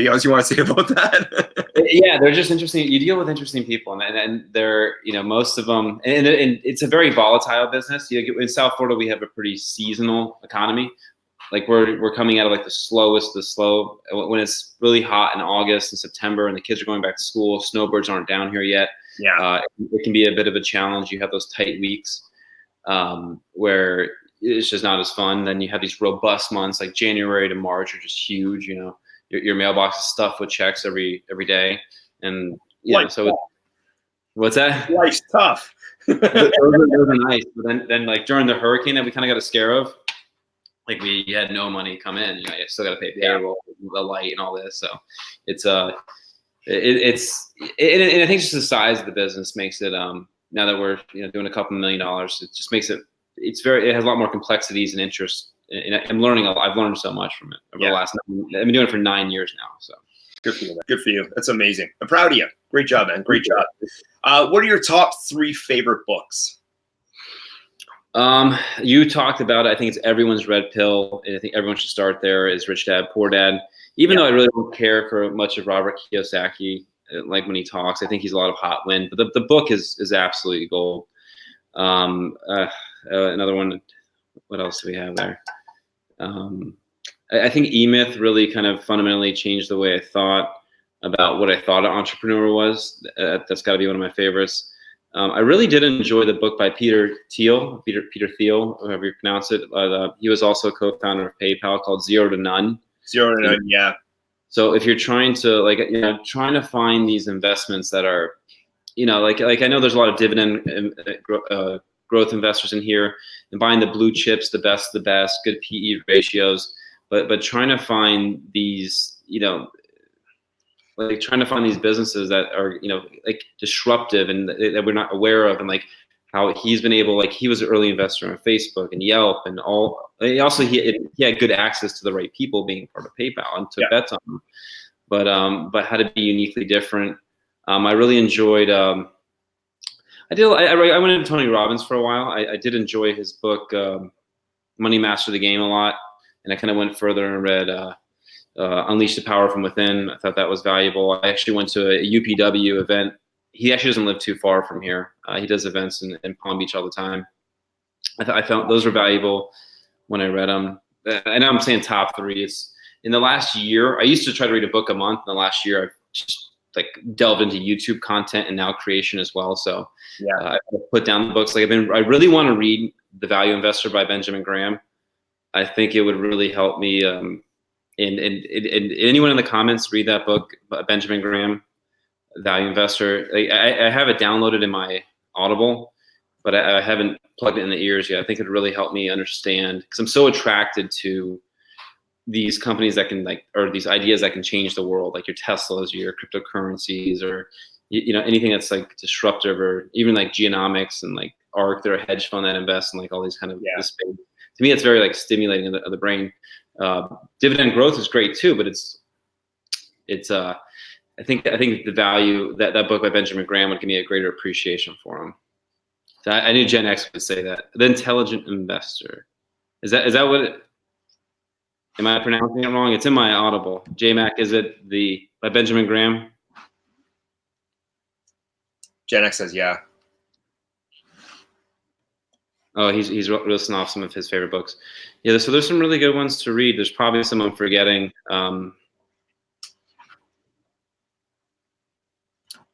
else you want to say about that? Yeah, they're just interesting. You deal with interesting people, and they're most of them, and it's a very volatile business. In South Florida, we have a pretty seasonal economy. Like we're coming out of like the slow when it's really hot in August and September, and the kids are going back to school. Snowbirds aren't down here yet. Yeah, it can be a bit of a challenge. You have those tight weeks where it's just not as fun. Then you have these robust months like January to March are just huge. Your mailbox is stuffed with checks every day, and what's that? Life's tough. those are nice, but then like during the hurricane that we kind of got a scare of, like we had no money come in. You still got to pay payroll, the light, and all this. So it's and I think just the size of the business makes it. Now that we're doing a couple $1 million, it just makes it. It has a lot more complexities and interest. And I'm learning I've learned so much from it over the last. I've been doing it for 9 years now. So good for you. Good for you. That's amazing. I'm proud of you. Great job, man. Great job. What are your top 3 favorite books? You talked about it. I think it's everyone's red pill, and I think everyone should start there. Is Rich Dad Poor Dad. Even though I really don't care for much of Robert Kiyosaki, like when he talks, I think he's a lot of hot wind. But the book is absolutely gold. Another one. What else do we have there? I think E-Myth really kind of fundamentally changed the way I thought about what I thought an entrepreneur was. That's got to be one of my favorites. I really did enjoy the book by Peter Thiel, however you pronounce it. He was also a co-founder of PayPal, called Zero to None. Zero to None, yeah. So if you're trying to trying to find these investments that are, like I know there's a lot of dividend growth investors in here, and buying the blue chips, the best, good PE ratios, but trying to find these, trying to find these businesses that are, like disruptive and that we're not aware of, and like how he's been able, like he was an early investor on Facebook and Yelp and all. He had good access to the right people being part of PayPal and took bets on them, but how to be uniquely different. I really enjoyed. I went into Tony Robbins for a while. I did enjoy his book, Money Master the Game, a lot, and I kind of went further and read Unleash the Power from Within. I thought that was valuable. I actually went to a UPW event. He actually doesn't live too far from here. He does events in Palm Beach all the time. I found those were valuable when I read them. And I'm saying top 3. It's in the last year. I used to try to read a book a month. In the last year, I've just delved into YouTube content and now creation as well. So I put down the books. I really want to read The Value Investor by Benjamin Graham. I think it would really help me. And anyone in the comments, read that book, Benjamin Graham, Value Investor. I have it downloaded in my Audible, but I haven't plugged it in the ears yet. I think it would really help me understand, because I'm so attracted to these companies that can or these ideas that can change the world, like your Teslas, or your cryptocurrencies, or anything that's like disruptive, or even like genomics and like ARK. They're a hedge fund that invests in like all these kind of space. To me, it's very like stimulating of the brain. Dividend growth is great too, but it's I think the value that book by Benjamin Graham would give me a greater appreciation for him. So I knew Gen X would say that. The Intelligent Investor. Is that what? Am I pronouncing it wrong? It's in my Audible. JMac, is it by Benjamin Graham? Gen X says yeah. Oh, he's listing off some of his favorite books. Yeah, so there's some really good ones to read. There's probably some I'm forgetting.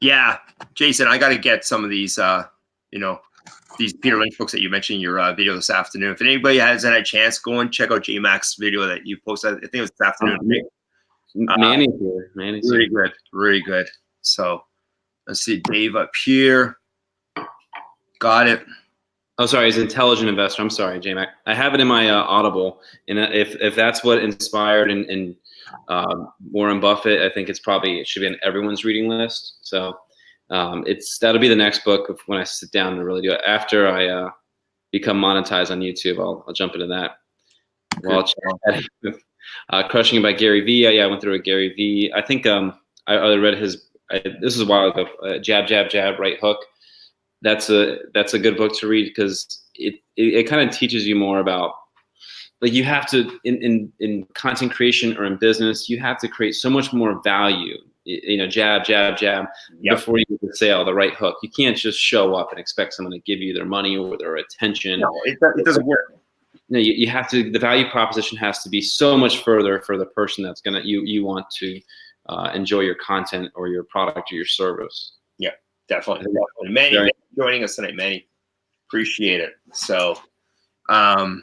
Yeah, Jason, I got to get some of these, these Peter Lynch books that you mentioned in your video this afternoon. If anybody has any chance, go and check out JMac's video that you posted. I think it was this afternoon. Manny's here. Manny's really good, really good. So let's see, Dave up here. Got it. Oh, sorry, he's Intelligent Investor. I'm sorry, JMac. I have it in my Audible, and if that's what inspired and Warren Buffett, I think it should be on everyone's reading list. So that'll be the next book of when I sit down and really do it. After I become monetized on YouTube, I'll jump into that. Well, Crushing It by Gary Vee. I went through a Gary Vee. I think I read his. This is a while ago. Jab, jab, jab, right hook. That's a good book to read, because it kind of teaches you more about, like, you have to in content creation or in business, you have to create so much more value. Jab, jab, jab, before you get the sale, the right hook. You can't just show up and expect someone to give you their money or their attention. No, it doesn't work. No, you have to. The value proposition has to be so much further for the person that's gonna you want to enjoy your content or your product or your service. Yeah, definitely. Manny, thanks for joining us tonight, Manny. Appreciate it. So, yeah,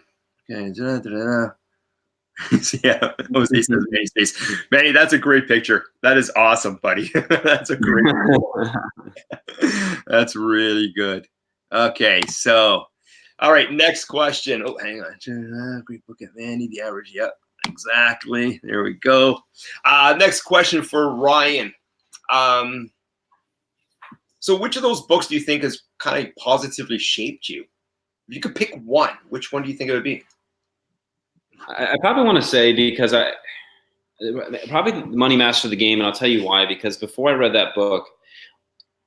Jose says Manny's face. Manny, that's a great picture. That is awesome, buddy. That's a great That's really good. Okay, so, all right, next question. Oh, hang on. Great book at Manny The Average. Yep, exactly. There we go. Next question for Ryan. So which of those books do you think has kind of positively shaped you? If you could pick one, which one do you think it would be? I probably want to say, because probably Money Master the Game, and I'll tell you why. Because before I read that book,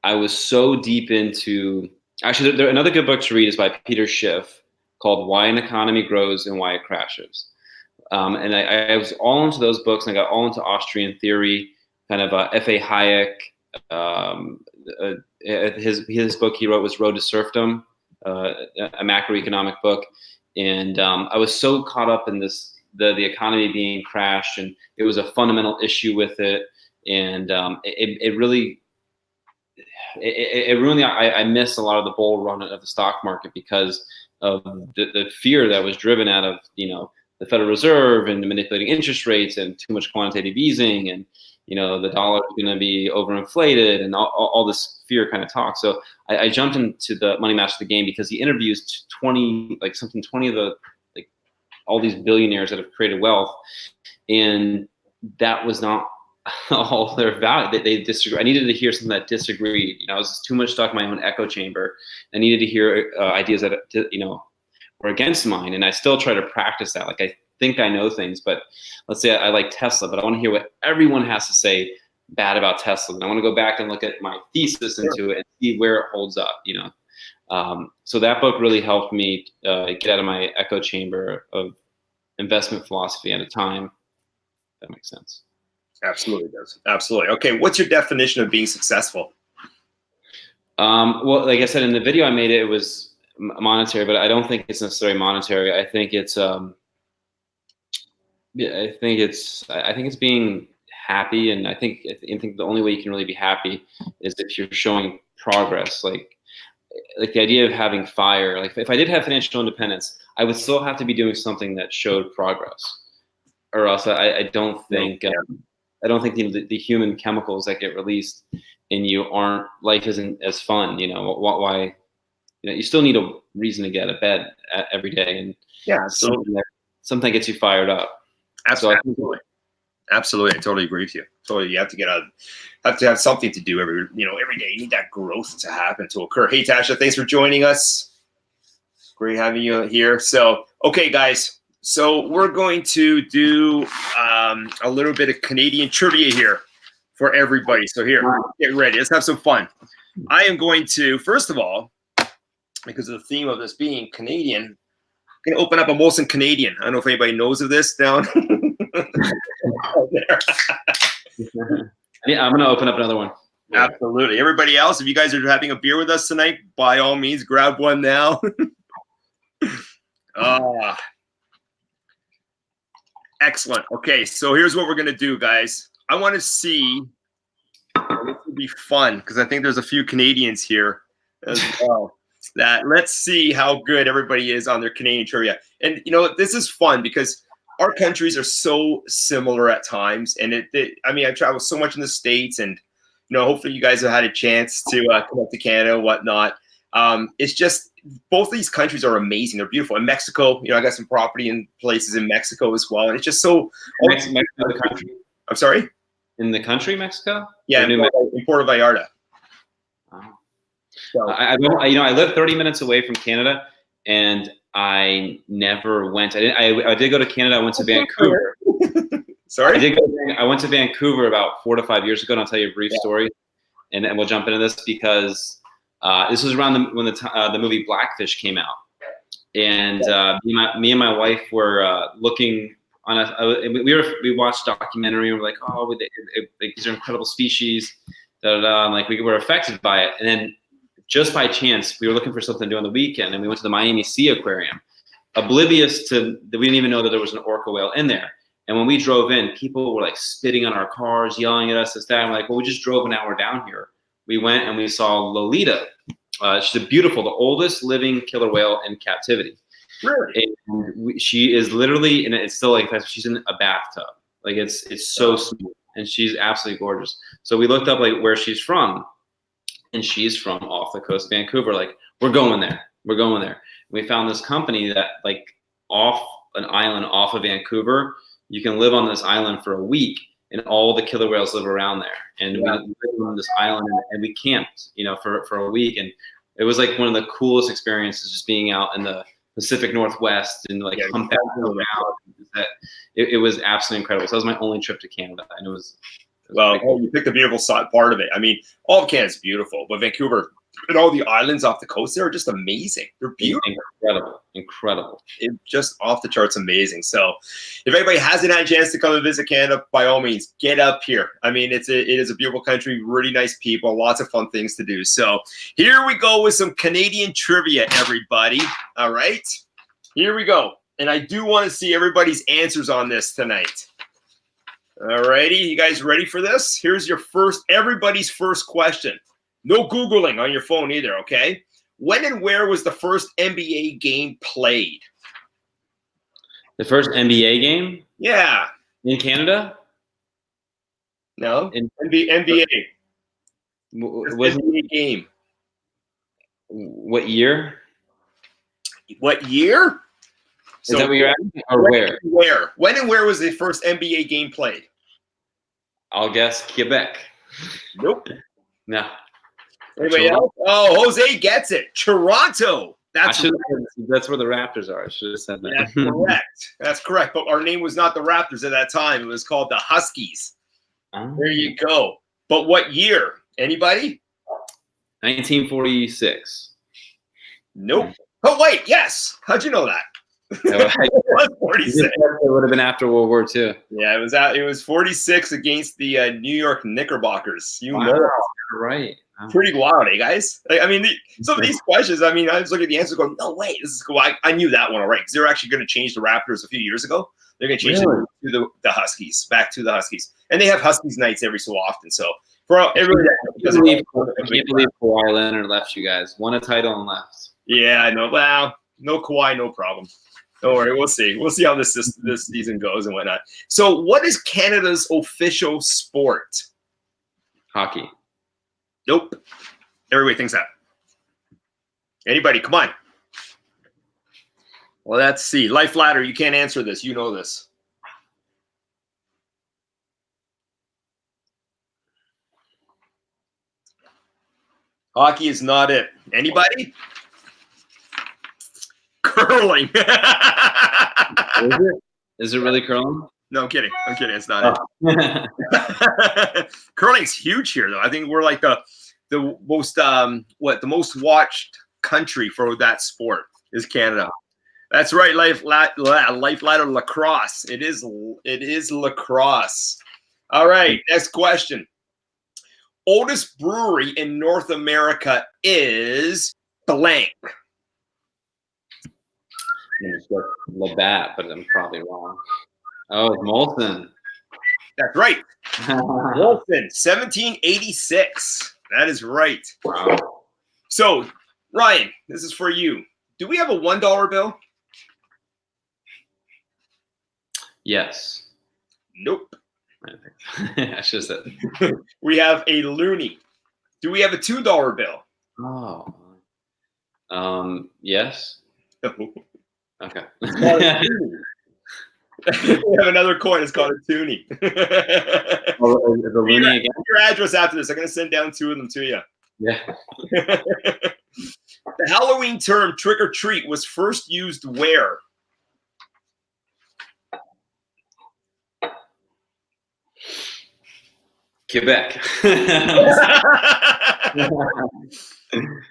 I was so deep into. Actually, another good book to read is by Peter Schiff, called Why an Economy Grows and Why It Crashes. And I was all into those books, and I got all into Austrian theory, kind of F.A. Hayek. His book he wrote was Road to Serfdom, a macroeconomic book. And I was so caught up in this, the economy being crashed, and it was a fundamental issue with it. And it really ruined I missed a lot of the bull run of the stock market because of the fear that was driven out of, the Federal Reserve and manipulating interest rates and too much quantitative easing, and the dollar is going to be overinflated, and all this fear kind of talk. So I jumped into the Money Master the Game because he interviews 20 of the all these billionaires that have created wealth, and that was not all their value. They disagree. I needed to hear something that disagreed. I was too much stuck in my own echo chamber. I needed to hear ideas that were against mine, and I still try to practice that. Like, I think I know things, but let's say I like Tesla, but I want to hear what everyone has to say bad about Tesla, and I want to go back and look at my thesis into it and see where it holds up. So that book really helped me get out of my echo chamber of investment philosophy at a time. If that makes sense. Absolutely does. Absolutely. Okay, what's your definition of being successful? Well, like I said in the video I made, it was monetary, but I don't think it's necessarily monetary. I think it's I think it's being happy, and I think the only way you can really be happy is if you're showing progress. Like the idea of having fire. Like if I did have financial independence, I would still have to be doing something that showed progress, or else I don't think I don't think the human chemicals that get released in you life isn't as fun. Why? You still need a reason to get out of bed every day, and something gets you fired up. Absolutely. So absolutely. I totally agree with you. Totally. You have to have something to do every day. You need that growth to happen, to occur. Hey, Tasha, thanks for joining us. Great having you here. So, okay, guys. So we're going to do a little bit of Canadian trivia here for everybody. So here, get ready. Let's have some fun. I am going to, first of all, because of the theme of this being Canadian, I'm going to open up a Molson Canadian. I don't know if anybody knows of this down there. Yeah, I'm going to open up another one. Yeah. Absolutely. Everybody else, if you guys are having a beer with us tonight, by all means, grab one now. Excellent. Okay, so here's what we're going to do, guys. I want to see, this will be fun, because I think there's a few Canadians here as well. Let's see how good everybody is on their Canadian trivia. And, this is fun because our countries are so similar at times. And I travel so much in the States, and, hopefully you guys have had a chance to come up to Canada and whatnot. It's just, both of these countries are amazing. They're beautiful. In Mexico, I got some property in places in Mexico as well. And it's just so. Mexico, the country? I'm sorry? In the country, Mexico? Yeah, in Puerto Vallarta. Wow. So, I live 30 minutes away from Canada, and I never went. I did go to Canada. I went to Vancouver. Sorry? I went to Vancouver about 4 to 5 years ago, and I'll tell you a brief story, and we'll jump into this because this was around when the movie Blackfish came out, and me and my wife were looking on we watched a documentary, and we're like, oh, these are incredible species, and we were affected by it, and then just by chance we were looking for something to do on the weekend, and we went to the Miami Sea Aquarium, oblivious to that we didn't even know that there was an orca whale in there. And when we drove in, people were spitting on our cars, yelling at us, this, that. I'm like, well, we just drove an hour down here. We went and we saw Lolita. She's the oldest living killer whale in captivity. Really? And she is literally, and it's still she's in a bathtub. It's so smooth, and she's absolutely gorgeous. So we looked up where she's from, and she's from off the coast of Vancouver. We're going there. We're going there. We found this company that off an island off of Vancouver, you can live on this island for a week, and all the killer whales live around there. And we lived on this island, and we camped, for a week. And it was one of the coolest experiences, just being out in the Pacific Northwest and humpbacking around. It was absolutely incredible. So that was my only trip to Canada, and it was you picked a beautiful part of it. I mean, all of Canada's beautiful, but Vancouver and all the islands off the coast there are just amazing. They're beautiful. Incredible. It just off the charts amazing. So if anybody hasn't had a chance to come and visit Canada, by all means, get up here. I mean, it is a beautiful country, really nice people, lots of fun things to do. So here we go with some Canadian trivia, everybody. All right, here we go. And I do want to see everybody's answers on this tonight. All righty, you guys ready for this? Here's everybody's first question. No Googling on your phone either, okay? When and where was the first NBA game played? The first NBA game? Yeah. In Canada? No. NBA. Was NBA game. What year? What year? Is that what you're asking? Or where? Where? When and where was the first NBA game played? I'll guess Quebec. Nope. No. Anybody else? Oh, Jose gets it. Toronto. That's where the Raptors are. I should have said that. That's correct. That's correct. But our name was not the Raptors at that time. It was called the Huskies. Oh. There you go. But what year? Anybody? 1946. Nope. Oh, wait. Yes. How'd you know that? It was 46. It would have been after World War II. Yeah, it was 46 against the New York Knickerbockers. You wow. know, right? Wow. Pretty wild, eh, guys? I mean, some of these questions. I mean, I was looking at the answers, going, "No way, this is cool." I knew that one alreght because they were actually going to change the Raptors a few years ago. They're going to change it to the Huskies, back to the Huskies, and they have Huskies nights every so often. So for everybody, I can't believe Kawhi Leonard left you guys. Won a title and left. Yeah, I know. Well, no Kawhi, no problem. Don't worry, we'll see. We'll see how this season goes and whatnot. So, what is Canada's official sport? Hockey. Nope. Everybody thinks that. Anybody? Come on. Well, let's see. LifeLadder, you can't answer this. You know this. Hockey is not it. Anybody? Curling. Is it really curling? No, I'm kidding. It's not it. Curling's huge here, though. I think we're like the most the most watched country for that sport is Canada. That's right. LifeLadder lacrosse. It is lacrosse. All right. Next question. Oldest brewery in North America is blank. Labatt, but I'm probably wrong. Oh, it's Molson. That's right. Molson, 1786. That is right. Wow. So, Ryan, this is for you. Do we have a $1 bill? Yes. Nope. I should have said. We have a loonie. Do we have a $2 bill? Oh. Yes. Okay. We have another coin. It's called a toonie. The loonie again? Your address after this. I'm going to send down 2 of them to you. Yeah. The Halloween term trick or treat was first used where? Quebec.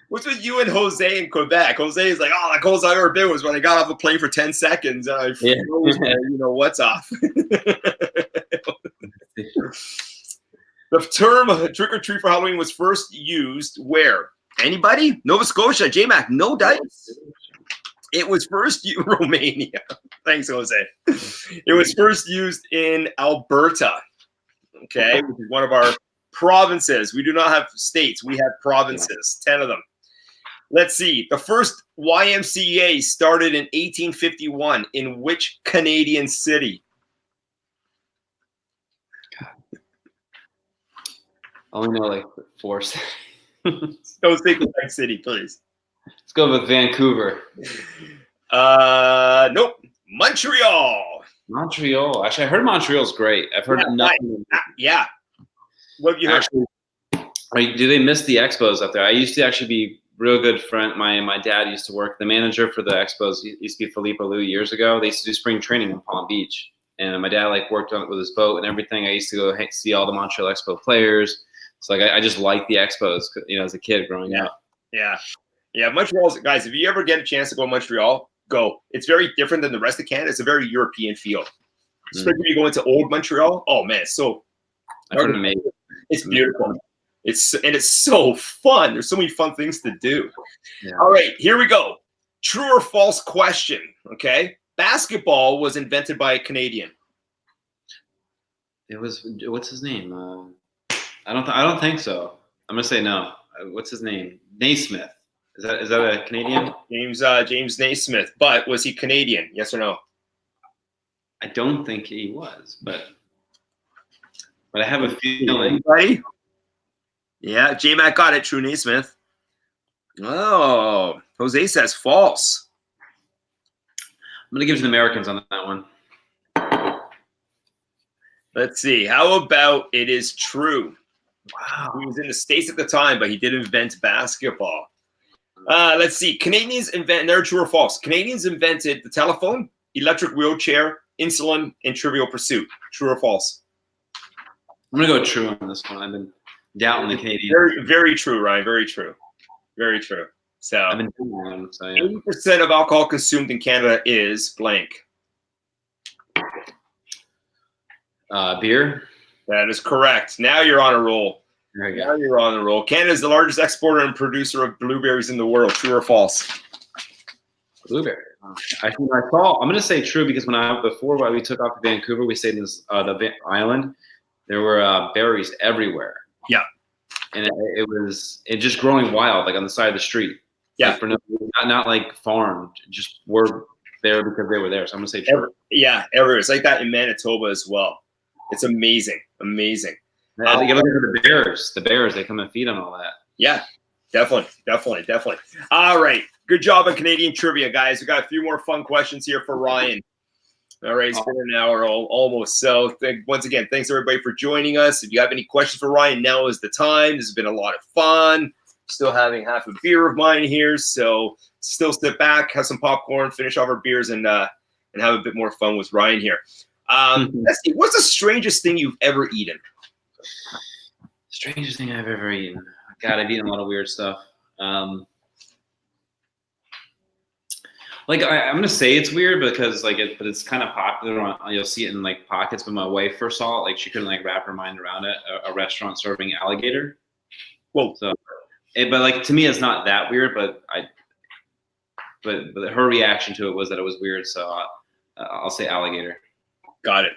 What's with you and Jose in Quebec? Jose is like, the coolest I've ever been was when I got off a plane for 10 seconds. And I froze what's off. The term trick or treat for Halloween was first used where? Anybody? Nova Scotia, J-Mac, no dice. It was first used Romania. Thanks, Jose. It was first used in Alberta. Okay, which is one of our provinces. We do not have states. We have provinces, 10 of them. Let's see. The first YMCA started in 1851 in which Canadian city? I only know like 4 cities. Don't think of that city, please. Let's go with Vancouver. Nope. Montreal. Montreal. Actually, I heard Montreal's great. I've heard nothing. Yeah. What have you heard? Actually, do they miss the Expos up there? I used to actually be real good friend. My dad used to work. The manager for the Expos used to be Philippe Alou years ago. They used to do spring training in Palm Beach. And my dad worked on it with his boat and everything. I used to go see all the Montreal Expo players. So I just liked the Expos, as a kid growing up. Yeah. Yeah, Montreal's, guys, if you ever get a chance to go to Montreal, go. It's very different than the rest of Canada. It's a very European feel. Especially when you go into old Montreal. Oh man, so it's beautiful. It's so fun. There's so many fun things to do. Yeah. All right, here we go. True or false question. Okay. Basketball was invented by a Canadian. It was, what's his name? I don't think so. I'm gonna say no. What's his name? Naismith. Is that a Canadian? James Naismith. But was he Canadian? Yes or no? I don't think he was, but I have a feeling. Anybody? Yeah, J-Mac got it. True, Naismith. Oh, Jose says false. I'm gonna give it to the Americans on that one. Let's see. How about it is true? Wow. He was in the States at the time, but he did invent basketball. Let's see. Canadians invent. They're true or false. Canadians invented the telephone, electric wheelchair, insulin, and Trivial Pursuit. True or false? I'm gonna go true on this one. I've been doubting the Canadian. Very, very true, Ryan. Very true. Very true. So, I've been doing them, so yeah. 80% of alcohol consumed in Canada is blank. Beer. That is correct. Now you're on a roll. There you go. Now you're on a roll. Canada is the largest exporter and producer of blueberries in the world. True or false? Blueberry. Actually, I saw. I'm gonna say true because before we took off to Vancouver, we stayed in this, the island. There were berries everywhere. Yeah. And it was just growing wild, like on the side of the street. Yeah. Like not like farmed. Just were there because they were there. So I'm gonna say true. Yeah, everywhere. It's like that in Manitoba as well. It's amazing. Amazing. I think look at the bears. The bears, they come and feed on all that. Yeah, definitely. All right. Good job on Canadian trivia, guys. We got a few more fun questions here for Ryan. All right, it's been an hour almost. So once again, thanks everybody for joining us. If you have any questions for Ryan, now is the time. This has been a lot of fun. Still having half a beer of mine here, so still sit back, have some popcorn, finish off our beers, and have a bit more fun with Ryan here. Let's see. What's the strangest thing you've ever eaten? Strangest thing I've ever eaten. God, I've eaten a lot of weird stuff. Like I'm gonna say it's weird because but it's kind of popular. You'll see it in like pockets. But my wife first saw it, like she couldn't like wrap her mind around it. A restaurant serving alligator. Well, so, but like to me, it's not that weird. But her reaction to it was that it was weird. So I'll say alligator. Got it.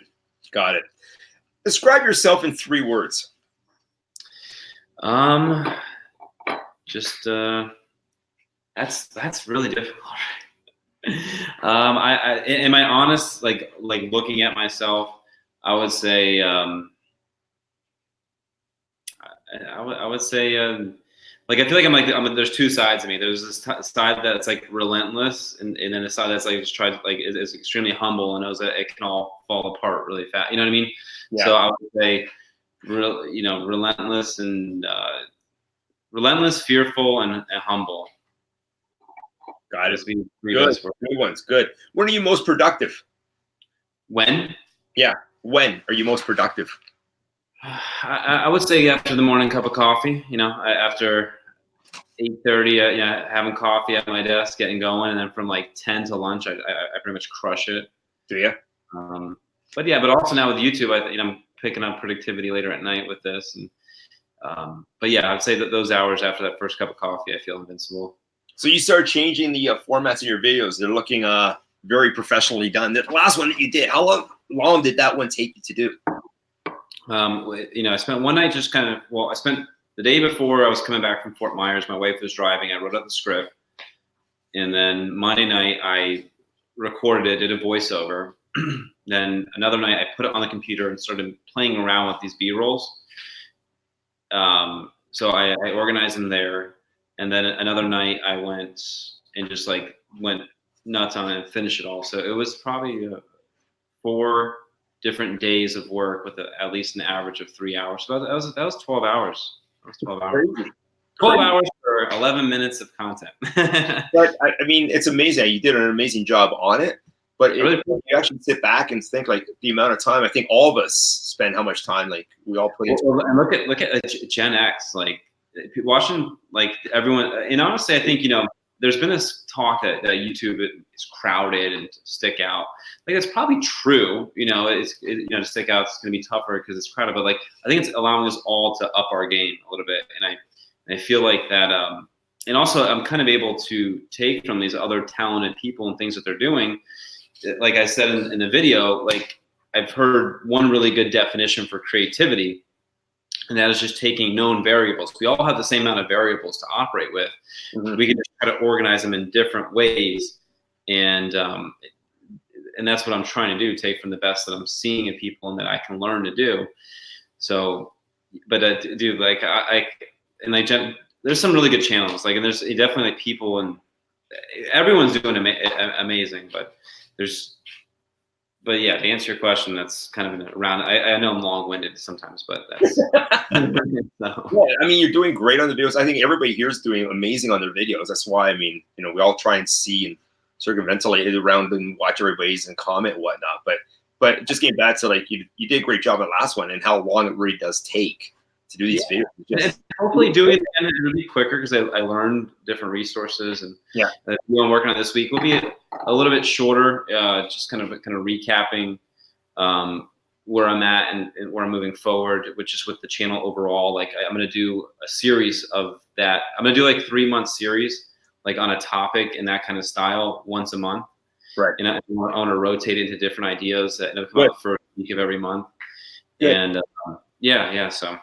Describe yourself in 3 words. Just that's really difficult. Am I honest? Like looking at myself, I would say I would say like I feel like I'm there's 2 sides of me. There's this side that's like relentless, and then a side that's like just tries like is extremely humble and knows that it can all fall apart really fast. You know what I mean? Yeah. So I would say relentless and relentless, fearful, and humble. Got it. Good ones. Good. When are you most productive? When? Yeah. When are you most productive? I would say after the morning cup of coffee. After 8:30, having coffee at my desk, getting going, and then from like 10 to lunch, I pretty much crush it. Do you? But also now with YouTube, I'm picking up productivity later at night with this, and but yeah, I'd say that those hours after that first cup of coffee, I feel invincible. So you start changing the formats of your videos. They're looking very professionally done. The last one that you did, how long did that one take you to do? I spent one night just I spent the day before I was coming back from Fort Myers. My wife was driving. I wrote out the script. And then Monday night, I recorded it, did a voiceover. Then another night, I put it on the computer and started playing around with these B-rolls. So I organized them there. And then another night I went and just went nuts on it and finished it all. So it was probably 4 different days of work with at least an average of 3 hours. So that was 12 hours. That was 12 hours. 12 hours for 11 minutes of content. But I mean, it's amazing. You did an amazing job on it. But if you actually sit back and think the amount of time, I think all of us spend how much time we all put into. And look at Gen X. watching like everyone, and honestly, I think, there's been this talk that YouTube is crowded and to stick out. Like, it's probably true, to stick out, it's going to be tougher because it's crowded, but like, I think it's allowing us all to up our game a little bit. And I feel like that, and also I'm kind of able to take from these other talented people and things that they're doing. Like I said in the video, like, I've heard one really good definition for creativity, and that is just taking known variables. We all have the same amount of variables to operate with. Mm-hmm. We can just try to organize them in different ways, and that's what I'm trying to do. Take from the best that I'm seeing in people and that I can learn to do. So, but dude, like there's some really good channels. Like, and there's definitely like people, and everyone's doing amazing. But yeah, to answer your question, that's kind of around. I know I'm long-winded sometimes, but that's. So. Yeah, I mean, you're doing great on the videos. I think everybody here is doing amazing on their videos. That's why, I mean, we all try and see and circumventilate it around and watch everybody's and comment and whatnot. But just getting back to, like, you did a great job on the last one and how long it really does take to do these videos. And hopefully doing it really quicker, because I learned different resources, and what I'm working on this week will be a little bit shorter, just kind of recapping where I'm at and where I'm moving forward, which is with the channel overall. Like, I'm going to do a series of that. I'm going to do like 3-month series, like on a topic in that kind of style, once a month. Right. And I want to rotate into different ideas that come out for a week of every month. Good. And so,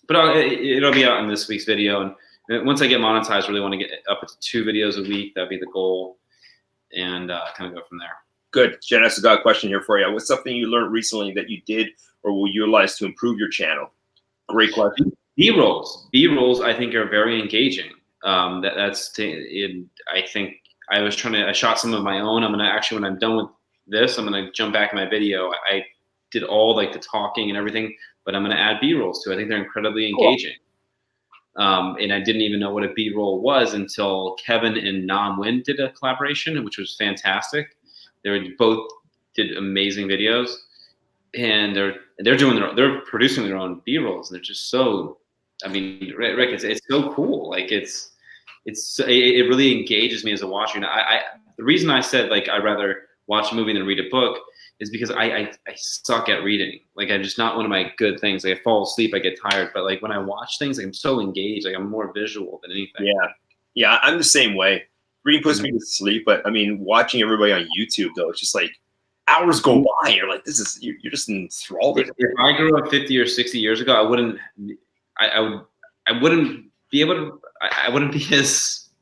but it'll be out in this week's video. And once I get monetized, I really want to get up to 2 videos a week. That'd be the goal, and kind of go from there. Good. Janice has got a question here for you. What's something you learned recently that you did or will utilize to improve your channel? Great question. B-rolls, I think, are very engaging. I think I shot some of my own. I'm going to actually, when I'm done with this, I'm going to jump back in my video. I did all like the talking and everything, but I'm going to add B-rolls too. I think they're incredibly engaging. Cool. And I didn't even know what a B-roll was until Kevin and Nam Nguyen did a collaboration, which was fantastic. They both did amazing videos, and they're producing their own B-rolls, and they're just so, I mean, Rick, it's so cool. Like, it really engages me as a watcher. The reason I said, like, I'd rather watch a movie than read a book is because I suck at reading. Like, I'm just not one of my good things. Like, I fall asleep, I get tired. But like, when I watch things, like, I'm so engaged. Like, I'm more visual than anything. Yeah, I'm the same way. Reading puts me to sleep, but I mean, watching everybody on YouTube though, it's just like hours go by. You're like, you're just enthralled. If I grew up 50 or 60 years ago, I wouldn't be as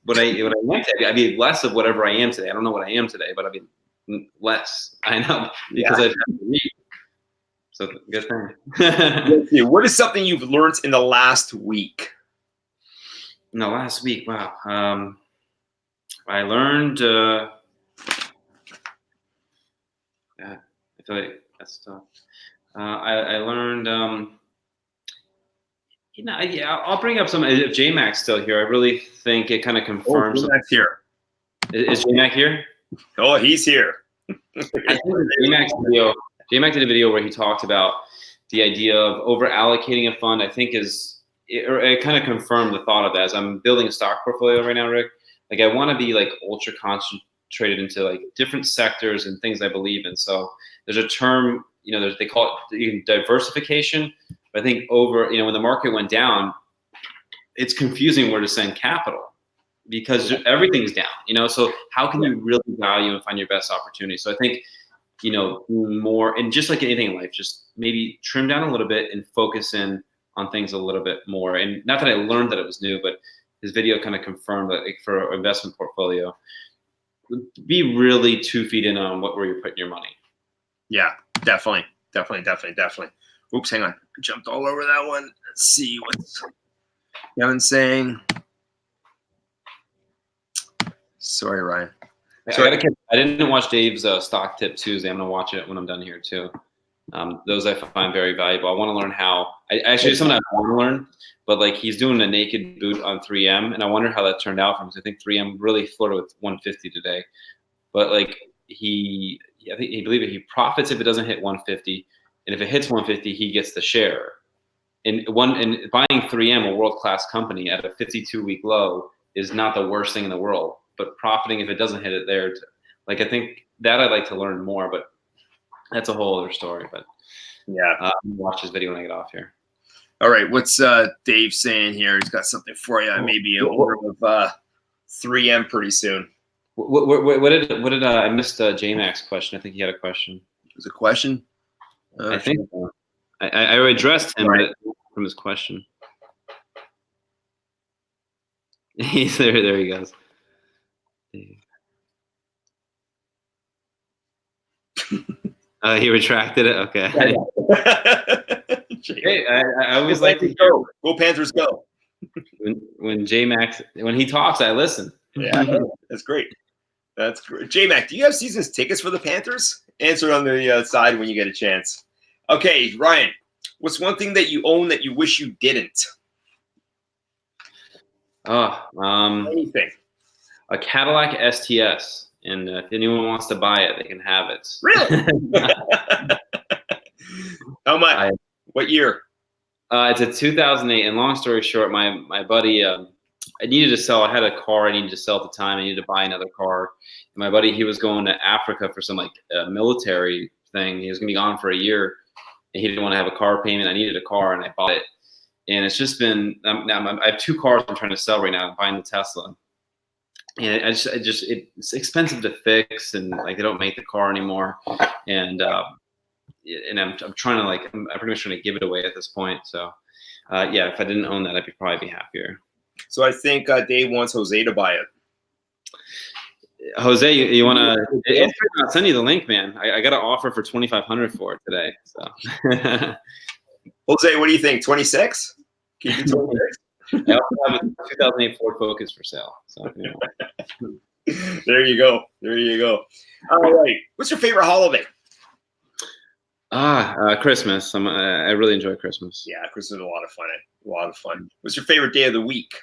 what I am today. I'd be less of whatever I am today. I don't know what I am today, but I'd be less. I know, because I'd have to read. So good thing. What is something you've learned in the last week? In the last week, wow. I learned. I feel like that's tough. I learned. I'll bring up some. If J-Mac's still here, I really think it kind of confirms. J-Mac's here. Is J-Mac here? Oh, he's here. I think J-Mac did a video where he talked about the idea of over allocating a fund. I think it kind of confirmed the thought of that. As I'm building a stock portfolio right now, Rick. Like, I want to be like ultra concentrated into like different sectors and things I believe in. So there's a term, they call it diversification. But I think when the market went down, it's confusing where to send capital because everything's down, so how can you really value and find your best opportunity? So I think, more, and just like anything in life, just maybe trim down a little bit and focus in on things a little bit more. And not that I learned that it was new, but his video kind of confirmed that, like, for an investment portfolio, be really 2 feet in on where you're putting your money. Yeah, definitely. Oops, hang on. I jumped all over that one. Let's see what's Kevin's saying. Sorry, Ryan. I didn't watch Dave's Stock Tip Tuesday. I'm going to watch it when I'm done here too. Those I find very valuable. I want to learn how. Actually, something I want to learn, but like, he's doing a naked boot on 3M, and I wonder how that turned out for him. Because I think 3M really flirted with 150 today, but like I think he profits if it doesn't hit 150, and if it hits 150, he gets the share. and buying 3M, a world-class company, at a 52-week low is not the worst thing in the world. But profiting if it doesn't hit it there, like I think that I'd like to learn more, but that's a whole other story. But yeah, watch this video when I get off here. All right, what's Dave saying here? He's got something for you. Maybe an order of 3M pretty soon. What did I missed J-Mac's question? I think he had a question. Was a question? I think I addressed him from his question. He's there. There he goes. He retracted it. Okay. Hey, I always like to go. Go Panthers, go. When J-Mac, when he talks, I listen. Yeah, that's great. That's great. J-Mac, do you have season tickets for the Panthers? Answer on the side when you get a chance. Okay, Ryan, what's one thing that you own that you wish you didn't? Anything. A Cadillac STS, and if anyone wants to buy it, they can have it. Really? How much? What year? It's a 2008. And long story short, my buddy, I needed to sell. I had a car I needed to sell at the time. I needed to buy another car. And my buddy, he was going to Africa for some military thing. He was going to be gone for a year, and he didn't want to have a car payment. I needed a car, and I bought it. And it's just been. Now I have 2 cars I'm trying to sell right now. I'm buying the Tesla. And it's expensive to fix, and like they don't make the car anymore, and I'm trying to I'm pretty much trying to give it away at this point. So yeah, if I didn't own that, I'd probably be happier. So I think Dave wants Jose to buy it. Jose, you want to? I'll send you the link, man. I got an offer for $2,500 for it today. So Jose, what do you think? 26? Keep it 26. I also have a 2008 Ford Focus for sale. So, There you go. There you go. All right. What's your favorite holiday? Christmas. I really enjoy Christmas. Yeah, Christmas is a lot of fun. A lot of fun. What's your favorite day of the week?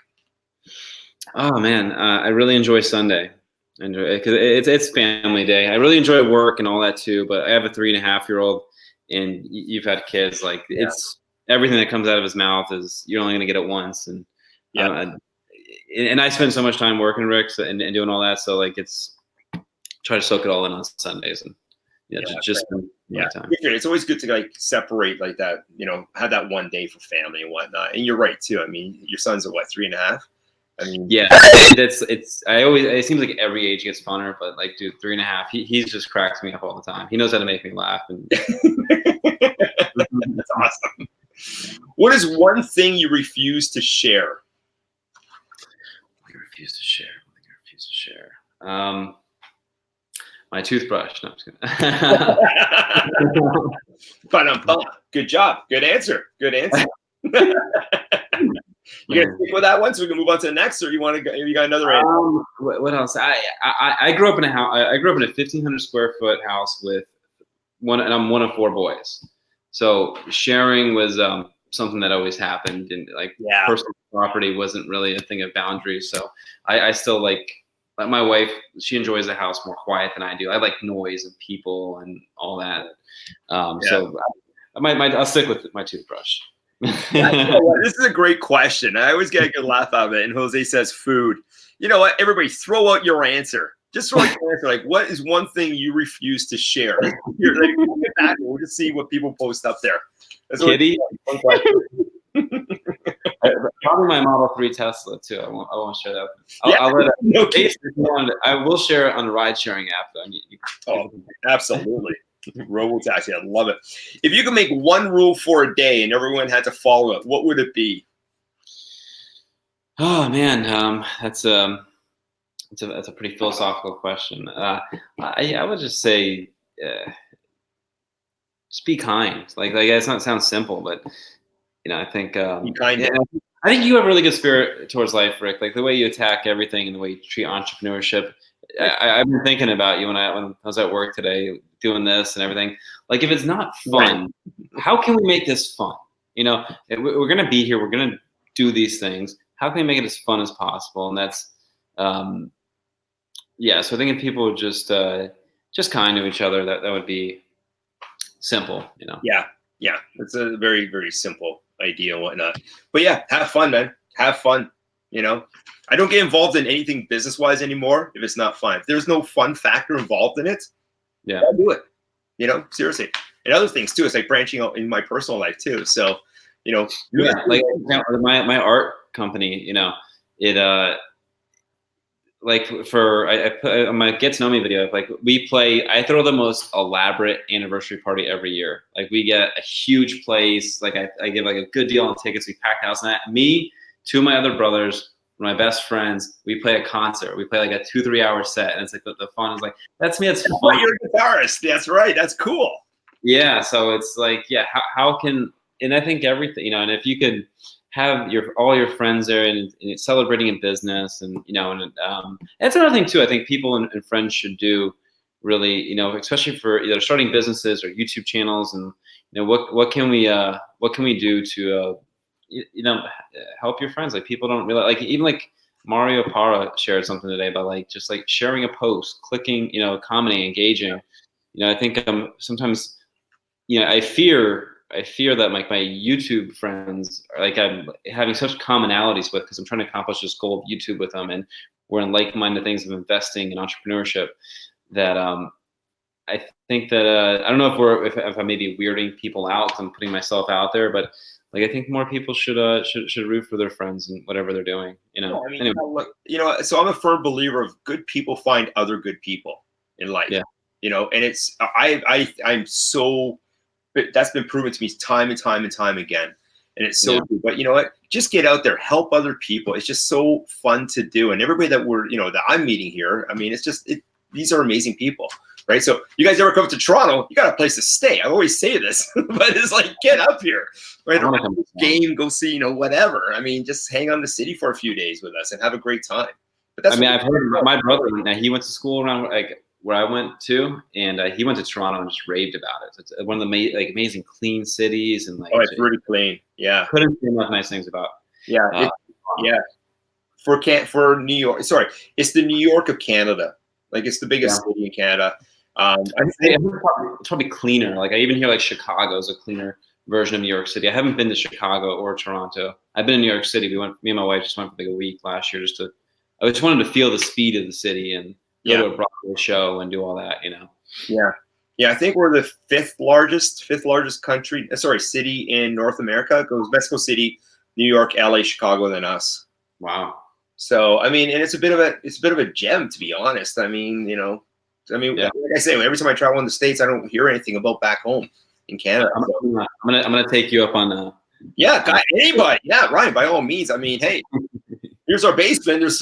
Oh man, I really enjoy Sunday. Because it's family day. I really enjoy work and all that too. But I have a 3.5-year-old, and you've had kids. It's everything that comes out of his mouth is you're only going to get it once, and and I spend so much time working, Rick, and doing all that. So it's try to soak it all in on Sundays, and just time. It's always good to separate like that. Have that one day for family and whatnot. And you're right too. I mean, your son's at what, 3.5? I mean, yeah, it seems like every age gets funner, but dude, 3.5, he's just cracks me up all the time. He knows how to make me laugh, and that's awesome. What is one thing you refuse to share? Refuse to share. My toothbrush. No, I'm just kidding. But good job. Good answer. Good answer. You gonna stick with that one so we can move on to the next, or you want to go? You got another answer? What else? I grew up in a house. I grew up in a 1,500 square foot house with and I'm one of 4 boys. So sharing was something that always happened, and personal property wasn't really a thing of boundaries. So I still like my wife. She enjoys the house more quiet than I do. I like noise and people and all that. So I'll stick with my toothbrush. This is a great question. I always get a good laugh out of it. And Jose says food. You know what? Everybody, throw out your answer. Just throw out your answer. What is one thing you refuse to share? Here, get back. We'll just see what people post up there. Kitty. Probably my Model 3 Tesla too. I won't share that. I will share it on the ride sharing app though. Absolutely. Robotaxi, I love it. If you could make one rule for a day and everyone had to follow it, what would it be? Oh man, that's a pretty philosophical question. I would just say, just be kind. It's not sounds simple, but I think be kind. I think you have a really good spirit towards life, Rick. The way you attack everything and the way you treat entrepreneurship. I've been thinking about you when I was at work today, doing this and everything. If it's not fun, how can we make this fun? We're gonna be here. We're gonna do these things. How can we make it as fun as possible? And that's, So I think if people would just kind to each other, that would be simple. Yeah. It's a very, very simple idea and whatnot. But yeah, have fun, man. Have fun. I don't get involved in anything business wise anymore if it's not fun. If there's no fun factor involved in it, I'll do it. Seriously. And other things too. It's like branching out in my personal life too. So, like my art company, it like for I put on my get to know me video, like I throw the most elaborate anniversary party every year. Like we get a huge place, like I give like a good deal on tickets. We pack the house, and me, two of my other brothers, my best friends, we play a concert. We play like a 2-3 hour set, and it's like the fun is like, that's me. That's fun. You're a guitarist. That's right. That's cool. Yeah. So it's like, how can, and I think everything, and if you could have all your friends there and celebrating in business, and that's another thing too. I think people and friends should do really, especially for either starting businesses or YouTube channels, and what can we do to help your friends. Like people don't realize, like even like Mario Para shared something today about like just like sharing a post, clicking, commenting, engaging. I think sometimes I fear that like my YouTube friends are like I'm having such commonalities with, because I'm trying to accomplish this goal of YouTube with them, and we're in like-minded things of investing in entrepreneurship, that I think that I don't know if I may be weirding people out because I'm putting myself out there, but like I think more people should root for their friends and whatever they're doing. Anyway. So I'm a firm believer of good people find other good people in life. Yeah. And it's I'm so, that's been proven to me time and time and time again. And it's so good. But you know what? Just get out there, help other people. It's just so fun to do. And everybody that that I'm meeting here, I mean, these are amazing people. Right. So you guys ever come to Toronto, you got a place to stay. I always say this, but it's like, get up here, right? Game, go see, whatever. I mean, just hang on the city for a few days with us and have a great time. But that's I've heard my brother, he went to school around like where I went to, and he went to Toronto and just raved about it. It's one of the amazing clean cities, and like it's really clean. Yeah. Couldn't say enough nice things about. Yeah. For New York, sorry, it's the New York of Canada. Like it's the biggest city in Canada. It's probably cleaner. Like I even hear like Chicago is a cleaner version of New York City. I haven't been to Chicago or Toronto. I've been in New York City. Me and my wife just went for like a week last year I just wanted to feel the speed of the city and go to a Broadway show and do all that, Yeah, I think we're the fifth largest city in North America. It goes Mexico City, New York, LA, Chicago, then us. Wow. So I mean, and it's a bit of a gem, to be honest. I mean, like I say, every time I travel in the States, I don't hear anything about back home in Canada. I'm gonna take you up on anybody. Yeah, Ryan, by all means. I mean, hey, here's our basement. There's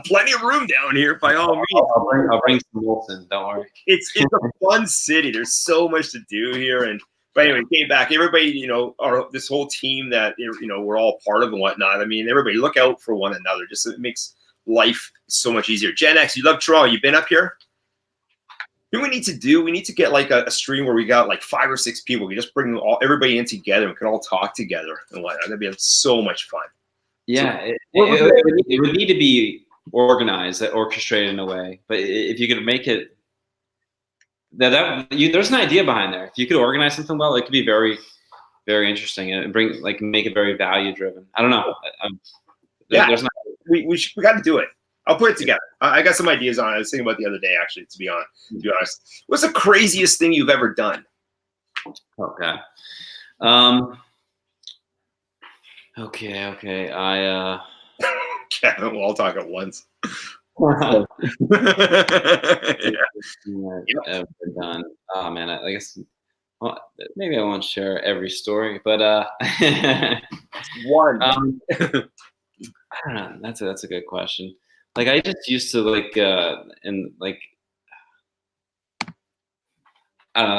plenty of room down here. By all means, I'll bring some Wilson. Don't worry. It's a fun city. There's so much to do here. But anyway, came back. Everybody, this whole team that we're all part of and whatnot. I mean, everybody look out for one another. Just it makes life so much easier. Gen X, you love Toronto. You been up here? What we need to do, we need to get like a stream where we got like 5 or 6 people. We just bring everybody in together. We can all talk together and whatnot. That'd be so much fun. Yeah, it would need to be organized, orchestrated in a way. But if you could make it, there's an idea behind there. If you could organize something well, it could be very, very interesting and make it very value driven. I don't know. We got to do it. I'll put it together. I got some ideas on it. I was thinking about the other day, actually, to be honest. What's the craziest thing you've ever done? Okay. Okay. We'll all talk at once. Ever done. Oh man, I guess maybe I won't share every story, but one. I don't know. That's a good question. Like I just used to I don't know. Like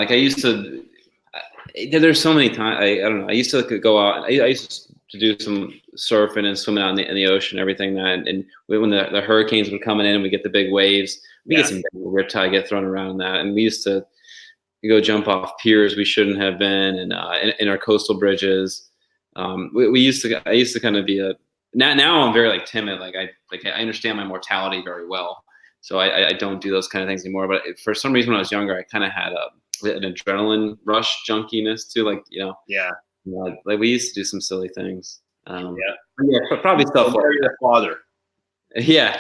I used to. There's so many times. I don't know. I used to go out. I used to do some surfing and swimming out in the ocean, everything that. And when the hurricanes would come in and we get the big waves, we get some riptide get thrown around that. And we used to go jump off piers we shouldn't have been, and in our coastal bridges. I used to kind of be now I'm very timid. I understand my mortality very well, so I don't do those kind of things anymore. But for some reason, when I was younger, I kind of had an adrenaline rush junkiness too. Like we used to do some silly things. Yeah, probably stuff like your father. Yeah.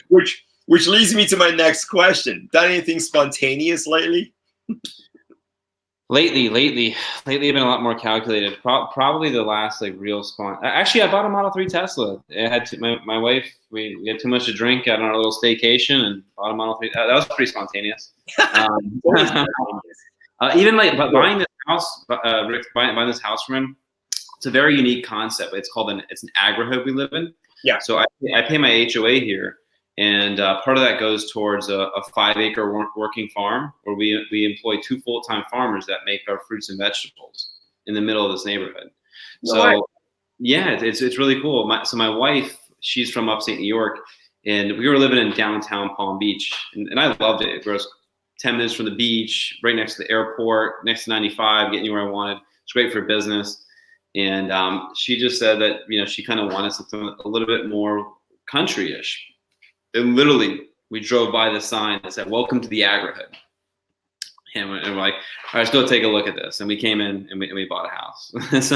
Which leads me to my next question. Done anything spontaneous lately? Lately, I've been a lot more calculated. Probably the last like real Actually, I bought a Model 3 Tesla. It had my wife. We had too much to drink at our little staycation and bought a Model 3. That was pretty spontaneous. Even like buying this house, Rick, buying this house from him. It's a very unique concept. It's an agri-hub we live in. Yeah. So I pay my HOA here. And part of that goes towards a 5-acre working farm where we employ 2 full-time farmers that make our fruits and vegetables in the middle of this neighborhood. Yeah, it's really cool. My wife, she's from upstate New York, and we were living in downtown Palm Beach, and I loved it. It was 10 minutes from the beach, right next to the airport, next to 95, getting you where I wanted. It's great for business. And she just said that she kind of wanted something a little bit more country-ish. And literally, we drove by the sign that said, "Welcome to the agri-hub." And we're like, all right, let's go take a look at this. And we came in and we bought a house. So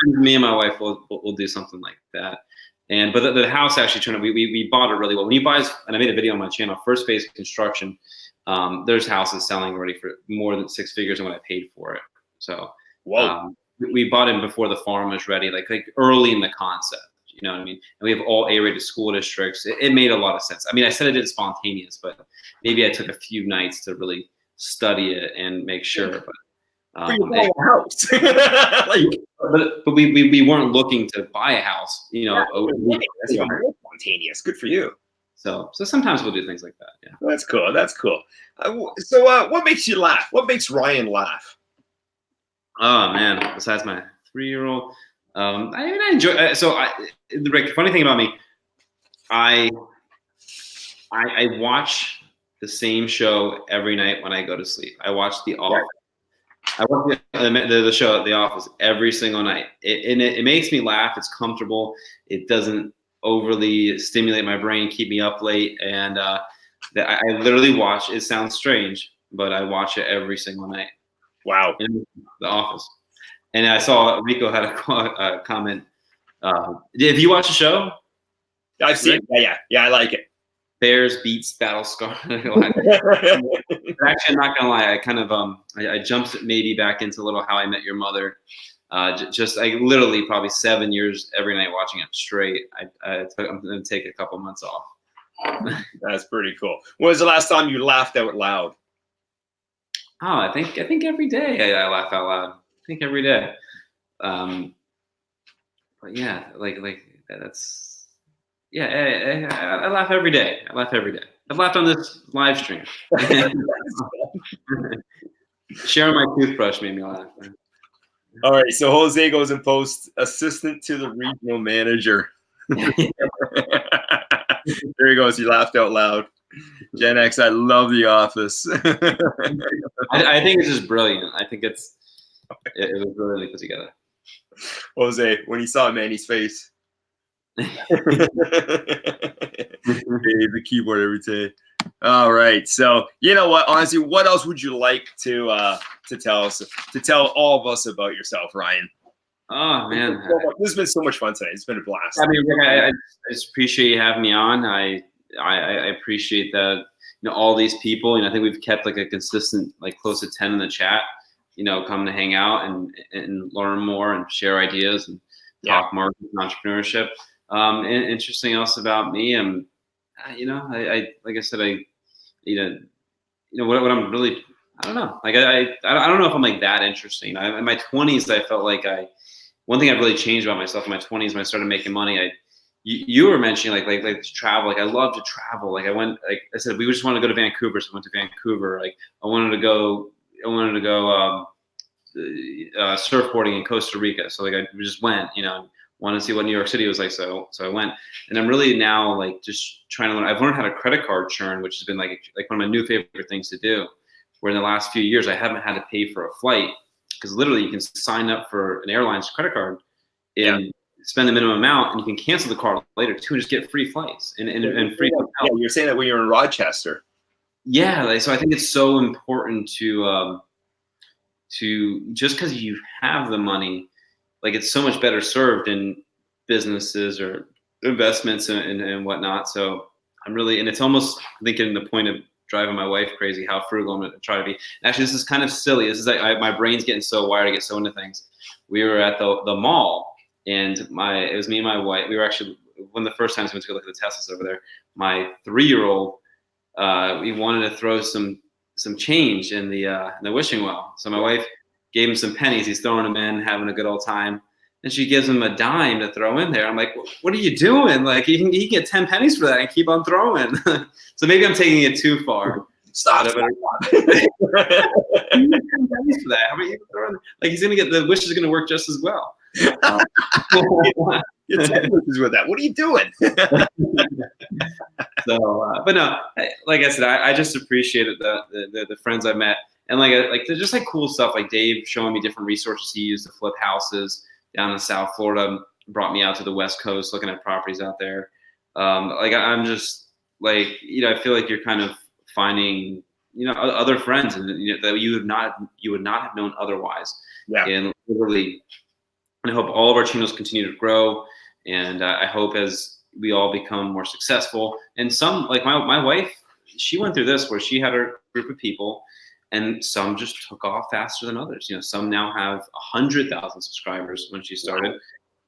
me and my wife will do something like that. But the house actually turned out, we bought it really well. When you buy, and I made a video on my channel, first phase construction, there's houses selling already for more than 6 figures than what I paid for it. So we bought it before the farm was ready, like early in the concept. You know what I mean? And we have all A-rated school districts. It made a lot of sense. I mean, I said I did spontaneous, but maybe I took a few nights to really study it and make sure. But house. but we weren't looking to buy a house. That's spontaneous. Good for you. So sometimes we'll do things like that. Yeah. That's cool. That's cool. So what makes you laugh? What makes Ryan laugh? Oh man! Besides my 3-year-old. I enjoy. Rick, funny thing about me, I watch the same show every night when I go to sleep. I watch The Office. I watch the show The Office every single night. It makes me laugh. It's comfortable. It doesn't overly stimulate my brain, keep me up late, and I literally watch. It sounds strange, but I watch it every single night. Wow. In The Office. And I saw Rico had a comment. Have you watched the show? I've seen it. Yeah, I like it. Bears beats Battlescar. Actually, I'm not gonna lie. I kind of I jumped maybe back into a little How I Met Your Mother. Just literally probably 7 years every night watching it straight. I'm gonna take a couple months off. That's pretty cool. When was the last time you laughed out loud? Oh, I think every day I laugh out loud. I think every day. But yeah, like that's, yeah, I laugh every day. I've laughed on this live stream. Sharing my toothbrush made me laugh. All right, so Jose goes and posts assistant to the regional manager. There he goes. He laughed out loud. Gen X, I love The Office. I think it's just brilliant. I think it was really put together. Jose, when he saw Manny's face, the keyboard every day. All right, so you know what? Honestly, what else would you like to tell all of us about yourself, Ryan? Oh man, this has been so much fun today. It's been a blast. I mean, I just appreciate you having me on. I appreciate that. All these people. I think we've kept like a consistent, like close to 10 in the chat. Come to hang out and learn more and share ideas and talk marketing and entrepreneurship. And interesting else about me, I like I said, what I'm really, I don't know. Like I don't know if I'm like that interesting. In my 20s, I felt like one thing I've really changed about myself in my 20s when I started making money. You were mentioning like to travel. Like I love to travel. Like I went, like I said, we just wanted to go to Vancouver, so I went to Vancouver. Like I wanted to go surfboarding in Costa Rica. So like I just went. Wanted to see what New York City was like. So I went, and I'm really now like just trying to learn. I've learned how to credit card churn, which has been like one of my new favorite things to do. Where in the last few years I haven't had to pay for a flight because literally you can sign up for an airline's credit card and spend the minimum amount, and you can cancel the card later too, and just get free flights and free hotel. Yeah, you're saying that when you're in Rochester. yeah, like, so I think it's so important to just because you have the money, like it's so much better served in businesses or investments and whatnot. So I'm really, and it's almost thinking the point of driving my wife crazy, how frugal I'm going to try to be. And actually, this is kind of silly. This is like my brain's getting so wired. I get so into things. We were at the mall, and it was me and my wife. We were actually one of the first times we went to go look at the Teslas over there. My 3-year-old, we wanted to throw some change in the wishing well. So my wife gave him some pennies. He's throwing them in, having a good old time. And she gives him a dime to throw in there. I'm like, what are you doing? Like, he can get 10 pennies for that and keep on throwing. So maybe I'm taking it too far. Stop. 10 pennies for that. How about you throwing? Like, he's gonna get, the wish is gonna work just as well. You're 10 wishes with that. What are you doing? So, but no, like I said, I just appreciated the friends I met, and like there's just like cool stuff. Like Dave showing me different resources he used to flip houses down in South Florida, brought me out to the West Coast looking at properties out there. Like I'm just like, I feel like you're kind of finding, other friends and that you would not have known otherwise. Yeah. And literally, I hope all of our channels continue to grow, and I hope as we all become more successful. And some, like my wife, she went through this where she had her group of people, and some just took off faster than others. Some now have 100,000 subscribers when she started, wow.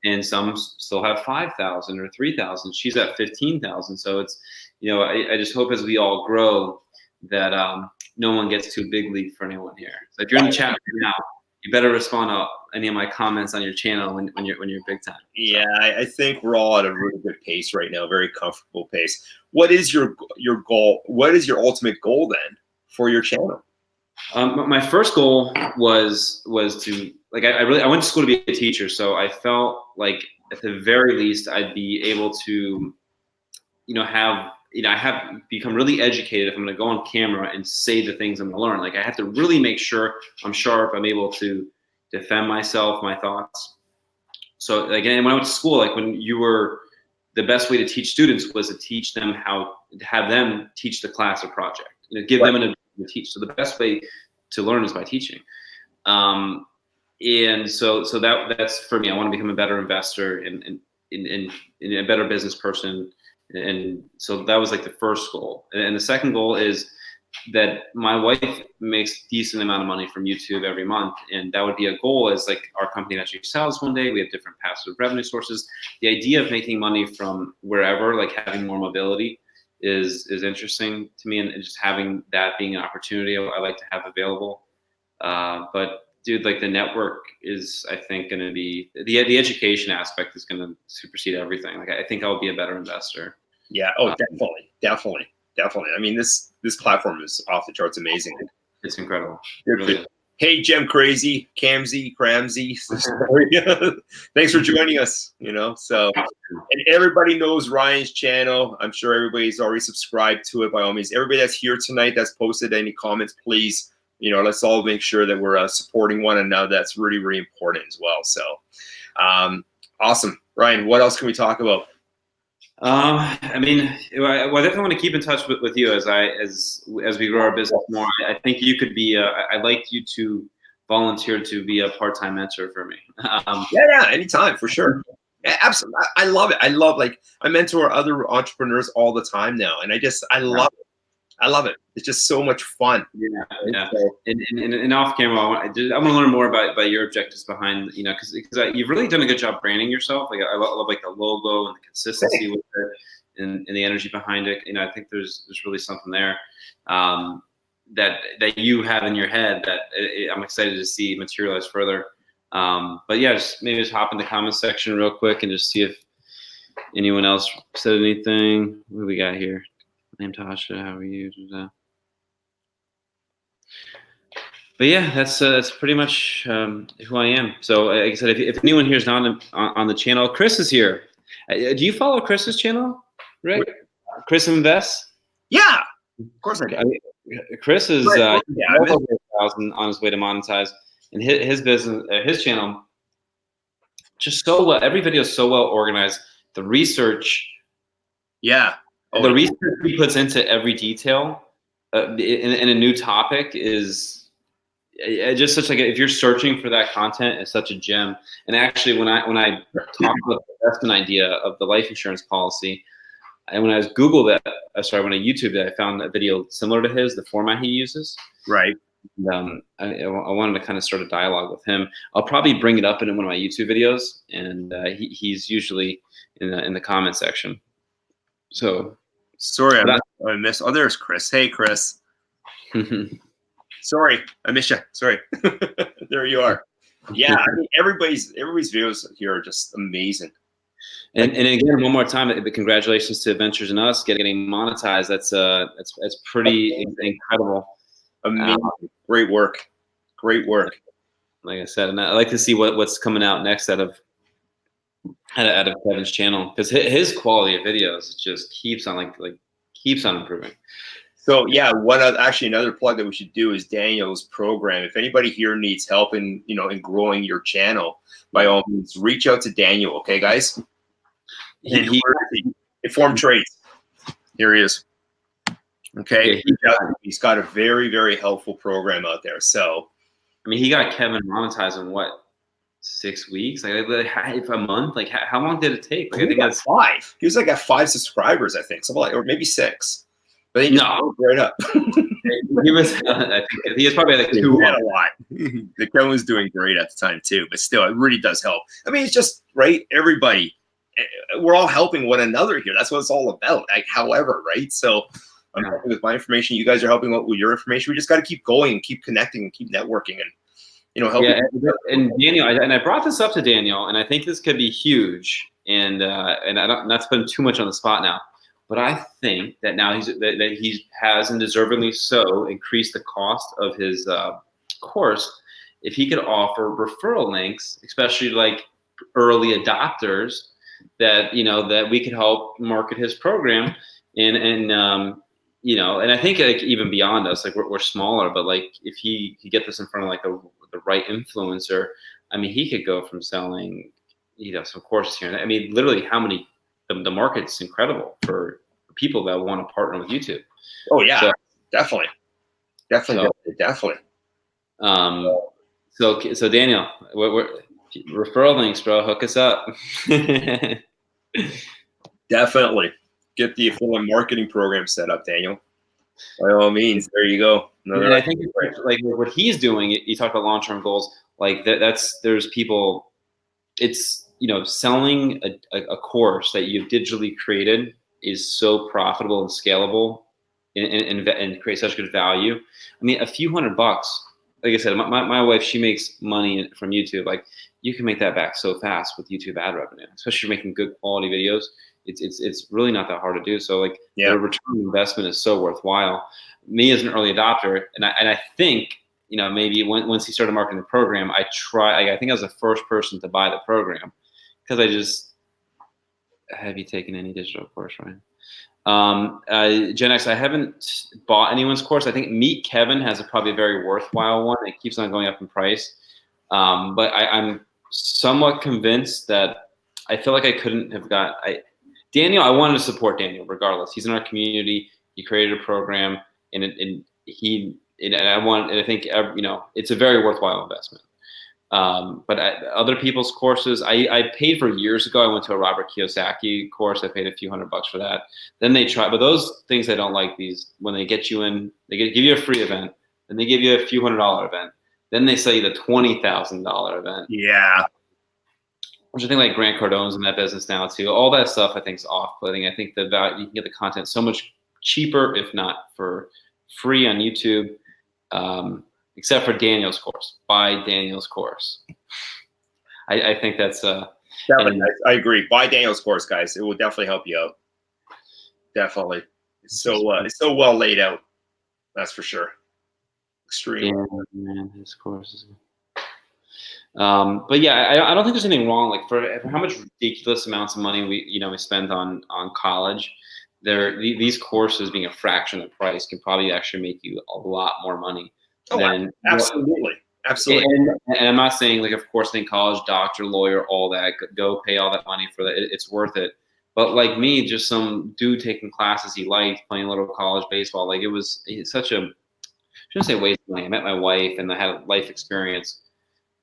And some still have 5,000 or 3,000. She's at 15,000. So it's, I just hope as we all grow that no one gets too big league for anyone here. So if you're in the chat right now, you better respond to any of my comments on your channel when you're big time. Yeah, I think we're all at a really good pace right now, very comfortable pace. What is your goal? What is your ultimate goal then for your channel? My first goal was to, like, I went to school to be a teacher, so I felt like at the very least I'd be able to, I have become really educated if I'm going to go on camera and say the things I'm going to learn. Like I have to really make sure I'm sharp. I'm able to defend myself, my thoughts. So again, when I went to school, like the best way to teach students was to teach them have them teach the class a project, give them an to teach. So the best way to learn is by teaching. And so that's for me. I want to become a better investor and a better business person. And so that was like the first goal. And the second goal is that my wife makes a decent amount of money from YouTube every month. And that would be a goal as like our company actually sells one day. We have different passive revenue sources. The idea of making money from wherever, like having more mobility is interesting to me, and just having that being an opportunity I like to have available. But dude, like the network is, I think, going to be the education aspect is going to supersede everything. Like I think I'll be a better investor. Yeah. Oh, definitely. I mean, this platform is off the charts amazing. It's incredible. Really. Hey, Gem Crazy, Camsy, Cramsy. Thanks for joining us. So, and everybody knows Ryan's channel. I'm sure everybody's already subscribed to it by all means. Everybody that's here tonight that's posted any comments, please, let's all make sure that we're supporting one another. That's really, really important as well. So, awesome. Ryan, what else can we talk about? I mean, I definitely want to keep in touch with you as we grow our business more. I think you could be. I'd like you to volunteer to be a part-time mentor for me. Yeah, anytime for sure. Yeah, absolutely. I love it. I mentor other entrepreneurs all the time now, and I love it. I love it. It's just so much fun. Yeah. And off camera, I want to learn more about your objectives behind, because you've really done a good job branding yourself. Like I love like the logo and the consistency with it, and the energy behind it. I think there's really something there that you have in your head that I'm excited to see materialize further. But yeah, maybe hop in the comment section real quick and just see if anyone else said anything. What do we got here? Name Tasha, how are you? But yeah, that's pretty much who I am. So like I said, if anyone here is not on the channel, Chris is here. Do you follow Chris's channel, Rick? Chris Invests? Yeah, of course I do. Chris is over 1,000 on his way to monetize, and his business, his channel, just so well. Every video is so well organized. The research, yeah. The research he puts into every detail in a new topic is just such like, if you're searching for that content, it's such a gem. And actually, when I talked about the investment idea of the life insurance policy, and when I Googled it, when I YouTubed it, I found a video similar to his, the format he uses. Right. And, I wanted to kind of start a dialogue with him. I'll probably bring it up in one of my YouTube videos, and he's usually in the comment section. So sorry, I missed. Oh, there's Chris. Hey, Chris. Sorry, I missed you. Sorry. There you are. Yeah, I mean, everybody's videos here are just amazing. And again, one more time, congratulations to Adventures in Us getting monetized. That's pretty incredible. Amazing. Great work. Great work. Like I said, and I like to see what's coming out next out of Kevin's channel, because his quality of videos just keeps on keeps on improving. So yeah, actually another plug that we should do is Daniel's program. If anybody here needs help in growing your channel, by all means, reach out to Daniel. Okay, guys. Informed Trades. Here he is. Okay, he's got a very, very helpful program out there. So, I mean, he got Kevin monetized in what, 6 weeks? Like a month? Like how long did it take? Like, I think that's 5. He was like at 5 subscribers, I think, something like, or maybe 6. But he just broke right up. He was. I think he was probably like 2. He had a lot. The Kevin was doing great at the time too, but still, it really does help. I mean, it's just right. Everybody, we're all helping one another here. That's what it's all about. Like, however, right? So, I'm helping with my information. You guys are helping with your information. We just got to keep going and keep connecting and keep networking and helping. Yeah, and Daniel, I brought this up to Daniel, and I think this could be huge. And I don't, not to put him too much on the spot now, but I think that now that he has, and deservedly so, increased the cost of his course. If he could offer referral links, especially like early adopters, that that we could help market his program, and I think like even beyond us, like we're smaller, but like if he could get this in front of like the right influencer, I mean, he could go from selling some courses here. I mean, literally, how many the market's incredible for people that want to partner with YouTube. Oh yeah, so, definitely. So Daniel, we're referral links, bro. Hook us up. Definitely get the affiliate marketing program set up, Daniel. By all means, there you go. And I think like what he's doing. You talk about long-term goals, like there's people. It's selling a course that you've digitally created is so profitable and scalable, and create such good value. I mean, a few $100. Like I said, my wife, she makes money from YouTube. Like, you can make that back so fast with YouTube ad revenue, especially if you're making good quality videos. It's really not that hard to do. So like, the return on investment is so worthwhile. Me as an early adopter, and I think maybe once he started marketing the program, I think I was the first person to buy the program, because have you taken any digital course, Ryan? Gen X, I haven't bought anyone's course. I think Meet Kevin has probably a very worthwhile one. It keeps on going up in price. But I'm somewhat convinced that I feel like I couldn't have got Daniel. I wanted to support Daniel regardless. He's in our community. He created a program, and I think it's a very worthwhile investment. But other people's courses, I paid for years ago. I went to a Robert Kiyosaki course. I paid a few $100 for that. Then they try, but those things I don't like. These, when they get you in, they give you a free event, then they give you a few $100 event, then they sell you the $20,000 event. Yeah. Which I think like Grant Cardone's in that business now too. All that stuff I think is off-putting. I think the value, you can get the content so much cheaper, if not for free on YouTube. Except for Daniel's course. Buy Daniel's course. I think that's I agree. Buy Daniel's course, guys. It will definitely help you out. Definitely. It's so well laid out. That's for sure. Extremely. Yeah, man, his course is good. But yeah, I don't think there's anything wrong. Like for how much ridiculous amounts of money we spend on college, these courses being a fraction of the price can probably actually make you a lot more money. Oh, absolutely. And I'm not saying, like, of course, think college, doctor, lawyer, all that. Go pay all that money for that. It's worth it. But like me, just some dude taking classes he liked, playing a little college baseball. Like it's such a, I shouldn't say waste of money. I met my wife and I had a life experience.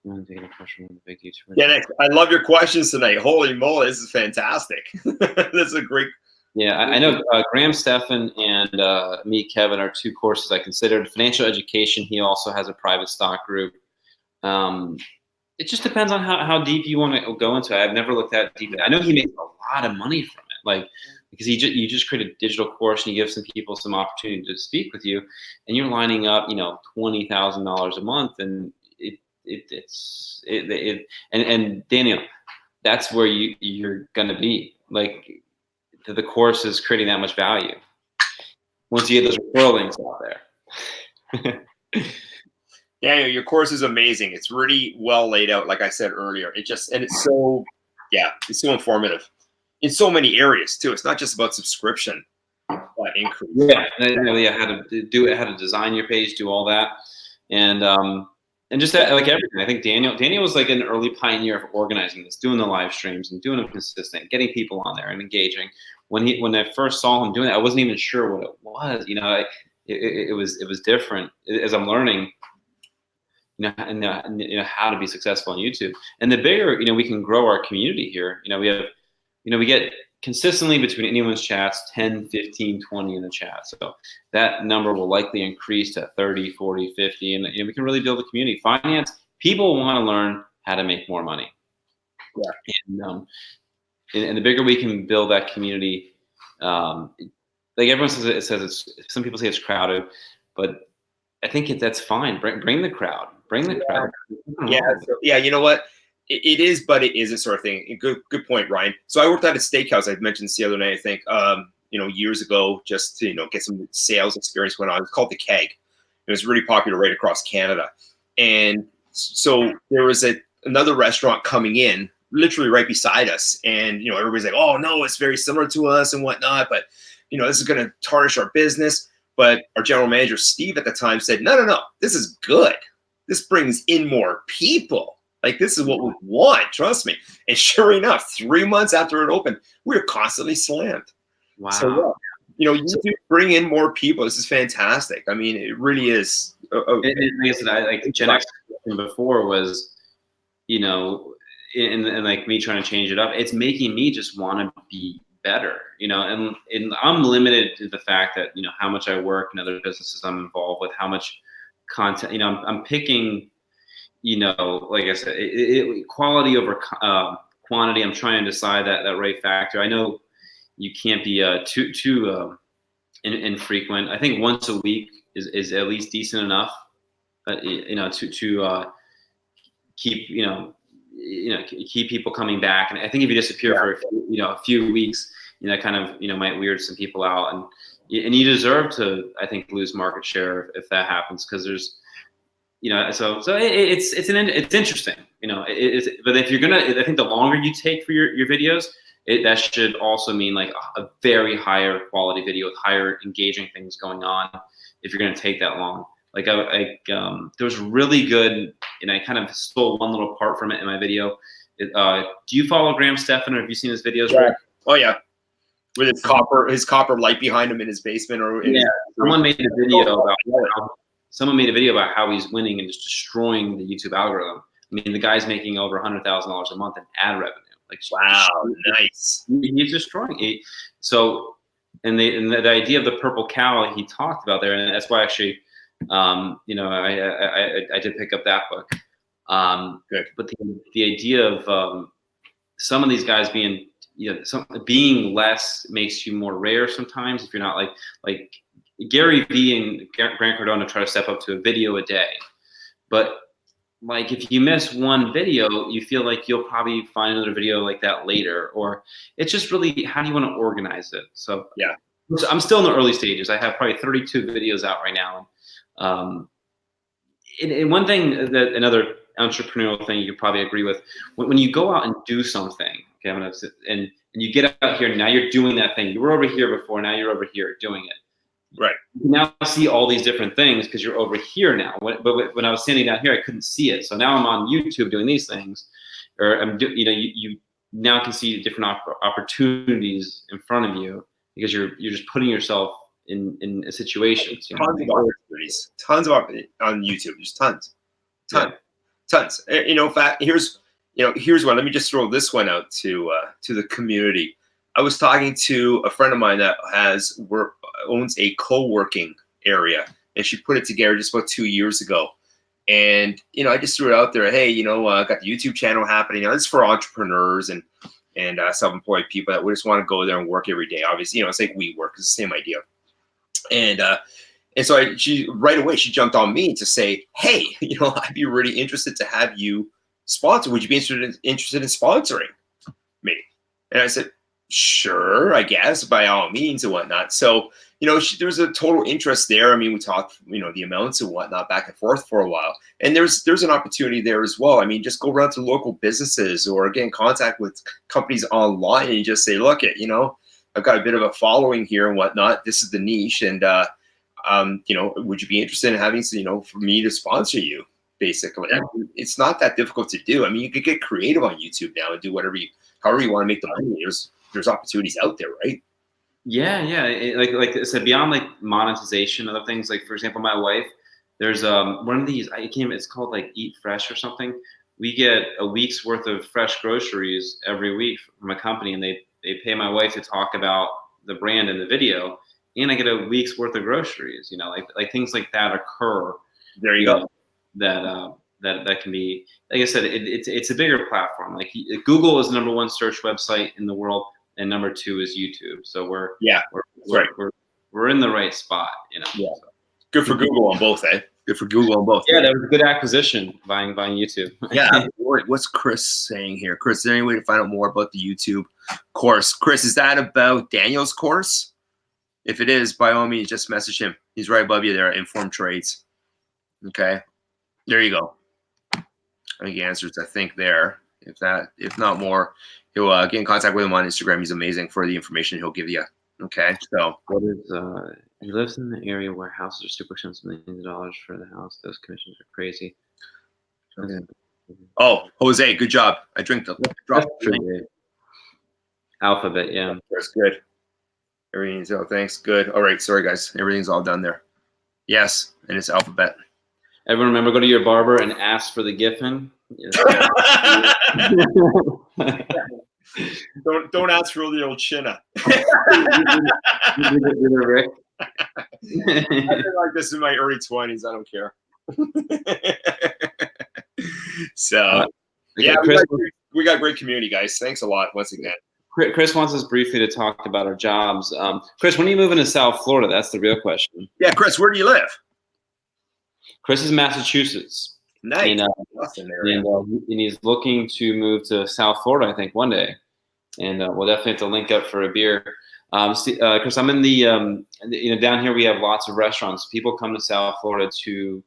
Yeah, I love your questions tonight. Holy moly, this is fantastic. This is a great. Yeah, I know Graham Stephan and me, Kevin, are two courses I considered. Financial education, he also has a private stock group. It just depends on how deep you want to go into it. I've never looked that deep. I know he makes a lot of money from it, like because you just create a digital course and you give some people some opportunity to speak with you, and you're lining up, $20,000 a month, and and Daniel, that's where you're gonna be. Like the course is creating that much value once you get those referral links out there. Yeah, your course is amazing. It's really well laid out, like I said earlier. It's so informative in so many areas too. It's not just about subscription increase. Yeah, how to do it, how to design your page, do all that, and just that, like everything. I think Daniel was like an early pioneer of organizing this, doing the live streams and doing them consistent, getting people on there and engaging. When I first saw him doing it, I wasn't even sure what it was. It was different as I'm learning. How to be successful on YouTube. And the bigger, we can grow our community here. We get consistently between anyone's chats, 10, 15, 20 in the chat. So that number will likely increase to 30, 40, 50. And we can really build a community. Finance, people want to learn how to make more money. Yeah. And the bigger we can build that community, like everyone says, some people say it's crowded, but I think that's fine. Bring the crowd. Bring the crowd. Yeah. You know what? It is, but it isn't, sort of thing. Good point, Ryan. So I worked at a steakhouse. I mentioned this the other night, I think, years ago, just to get some sales experience going on. It's called the Keg. It was really popular right across Canada, and so there was another restaurant coming in, literally right beside us, and everybody's like, "Oh no, it's very similar to us and whatnot," but this is going to tarnish our business. But our general manager, Steve, at the time said, no, this is good. This brings in more people. Like, this is what we want, trust me. And sure enough, 3 months after it opened, we were constantly slammed. Wow. So, you do bring in more people. This is fantastic. I mean, it really is. Like I said, like Gen X before was, and like me trying to change it up, it's making me just want to be better, and I'm limited to the fact that, how much I work and other businesses I'm involved with, how much content, I'm picking, like I said, quality over quantity. I'm trying to decide that right factor. I know you can't be too infrequent. I think once a week is at least decent enough, to keep, keep people coming back. And I think if you disappear for a few weeks, that kind of might weird some people out, and you deserve to, I think, lose market share if that happens, because there's so it's interesting, but if you're gonna, I think the longer you take for your videos, that should also mean like a very higher quality video with higher engaging things going on, if you're gonna take that long. Like there was really good, and I kind of stole one little part from it in my video. Do you follow Graham Stephan, or have you seen his videos? Yeah. Oh yeah. With his copper light behind him in his basement, someone made a video about how he's winning and just destroying the YouTube algorithm. I mean, the guy's making over $100,000 a month in ad revenue. Like, wow, nice. He's destroying it. So, and the idea of the purple cow he talked about there, and that's why actually, I did pick up that book. Good. But the idea of some of these guys being, being less makes you more rare sometimes. If you're not like Gary Vee and Grant Cardone try to step up to a video a day, but like if you miss one video, you feel like you'll probably find another video like that later, or it's just really, how do you want to organize it? So yeah, I'm still in the early stages. I have probably 32 videos out right now. And one thing that another entrepreneurial thing you could probably agree with, when you go out and do something, okay, and you get out here, now you're doing that thing. You were over here before, now you're over here doing it. Right. You now see all these different things because you're over here now. But when I was standing down here, I couldn't see it. So now I'm on YouTube doing these things, or you now can see different opportunities in front of you because you're just putting yourself in situations. Tons of opportunities, tons of on YouTube, just tons. In fact, here's one. Let me just throw this one out to the community. I was talking to a friend of mine that owns a co-working area, and she put it together just about 2 years ago. And I just threw it out there. Hey, I got the YouTube channel happening. It's for entrepreneurs and self-employed people that just want to go there and work every day. Obviously, it's like we work. It's the same idea. And so she right away she jumped on me to say, hey, I'd be really interested to have you sponsor. Would you be interested in sponsoring me? And I said, sure, I guess, by all means and whatnot. So there's a total interest there. I mean, we talked, the amounts and whatnot back and forth for a while. And there's an opportunity there as well. I mean, just go around to local businesses or get in contact with companies online and just say, look, I've got a bit of a following here and whatnot. This is the niche. And, would you be interested in having, for me to sponsor you, basically? I mean, it's not that difficult to do. I mean, you could get creative on YouTube now and do however you want to make the money. There's opportunities out there, right? Yeah. Like I said, beyond like monetization, other things, like for example, my wife, there's one of these, it's called like Eat Fresh or something. We get a week's worth of fresh groceries every week from a company, and they pay my wife to talk about the brand in the video, and I get a week's worth of groceries, like things like that occur. There you go. That can be, like I said, it's a bigger platform. Like Google is the #1 search website in the world, and #2 is YouTube. So we're in the right spot, Yeah. So. Good for Google on both, eh? Good for Google on both. Yeah, that was a good acquisition, buying YouTube. Yeah. What's Chris saying here? Chris, is there any way to find out more about the YouTube course? Chris, is that about Daniel's course? If it is, by all means, just message him. He's right above you there at Informed Trades. Okay. There you go. I think he answers, there. If not more, he'll get in contact with him on Instagram. He's amazing for the information he'll give you. Okay. So what is he lives in the area where houses are super expensive, millions of dollars for the house. Those commissions are crazy. Okay. Oh, Jose, good job. I drink the drop. Alphabet, yeah. That's good. Everything's thanks. Good. All right. Sorry, guys. Everything's all done there. Yes, and it's Alphabet. Everyone remember, go to your barber and ask for the Giffin. Don't ask for the old chinna. Rick. I've been like this in my early 20s. I don't care. So, yeah, we got great community, guys. Thanks a lot once again. Chris wants us briefly to talk about our jobs. Chris, when are you moving to South Florida? That's the real question. Yeah, Chris, where do you live? Chris is Massachusetts. Nice. And he's looking to move to South Florida, I think, one day. And we'll definitely have to link up for a beer. Chris, I'm in the, down here we have lots of restaurants. People come to South Florida to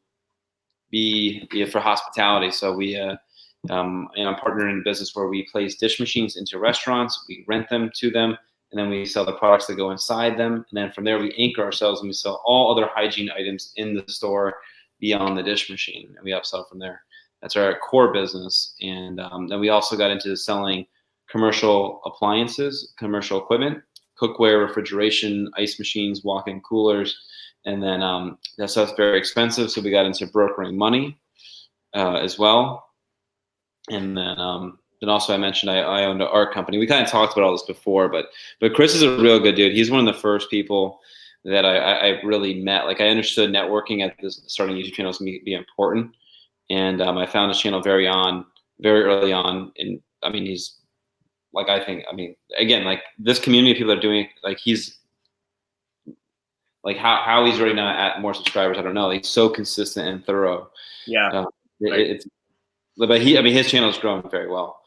be for hospitality. So I'm partnering in a business where we place dish machines into restaurants. We rent them to them, and then we sell the products that go inside them. And then from there, we anchor ourselves and we sell all other hygiene items in the store beyond the dish machine, and we upsell from there. That's our core business. And then we also got into selling commercial appliances, commercial equipment, cookware, refrigeration, ice machines, walk-in coolers. And then that stuff's very expensive, so we got into brokering money as well. And then also I mentioned I owned an art company. We kind of talked about all this before, but Chris is a real good dude. He's one of the first people that I really met. Like, I understood networking at this starting YouTube channel is going to be important. And I found his channel very early on. And I mean, he's like, again, like this community of people that are doing, like, he's like how he's already now at more subscribers. I don't know. He's so consistent and thorough. Yeah. Right. But his channel is growing very well.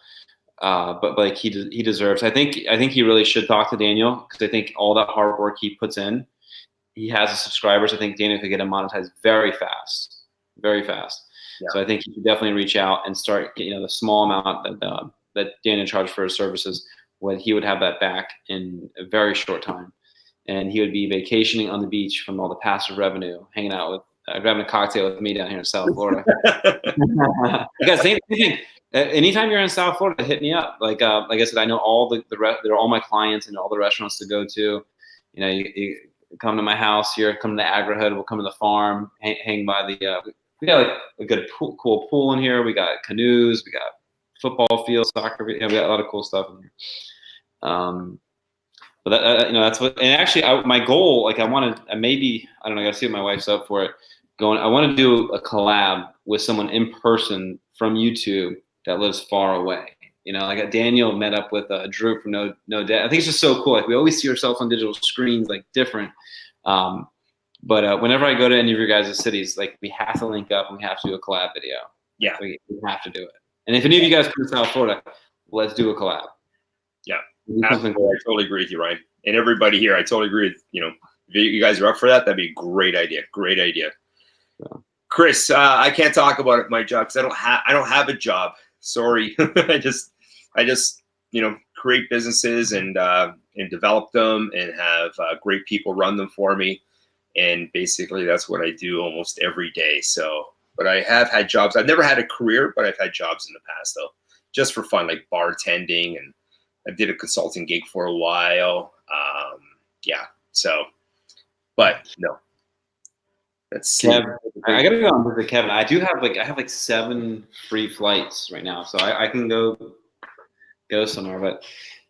But like he deserves. I think he really should talk to Daniel, because I think all that hard work he puts in, he has the subscribers. I think Daniel could get him monetized very fast. Yeah. So I think he should definitely reach out and start, the small amount that Daniel charged for his services, when he would have that back in a very short time. And he would be vacationing on the beach from all the passive revenue, hanging out with, grabbing a cocktail with me down here in South Florida. Because same thing. Anytime you're in South Florida, hit me up. Like I said, I know they're all my clients and all the restaurants to go to. You know, you come to my house here, come to the Agri-Hood, we'll come to the farm, hang by the. We got like a good cool pool in here. We got canoes. We got football field, soccer. We got a lot of cool stuff in here. But that's what. And actually, my goal, like I don't know. I got to see if my wife's up for it. I want to do a collab with someone in person from YouTube that lives far away. You know, like Daniel met up with Drew from No Debt. I think it's just so cool. Like we always see ourselves on digital screens, like different. But whenever I go to any of your guys' cities, like we have to link up and we have to do a collab video. Yeah, we have to do it. And if any of you guys come to South Florida, let's do a collab. Yeah, absolutely. I totally agree with you, Ryan. And everybody here, I totally agree with, if you guys are up for that, that'd be a great idea. Great idea. Yeah. Chris, I can't talk about it, my job, because I don't have a job. Sorry. I just create businesses and develop them and have great people run them for me. And basically that's what I do almost every day. So, but I have had jobs. I've never had a career, but I've had jobs in the past though, just for fun, like bartending, and I did a consulting gig for a while. Yeah. So, but no. Let's see. Kev, I gotta go on with Kevin. I have 7 free flights right now, so I can go somewhere. But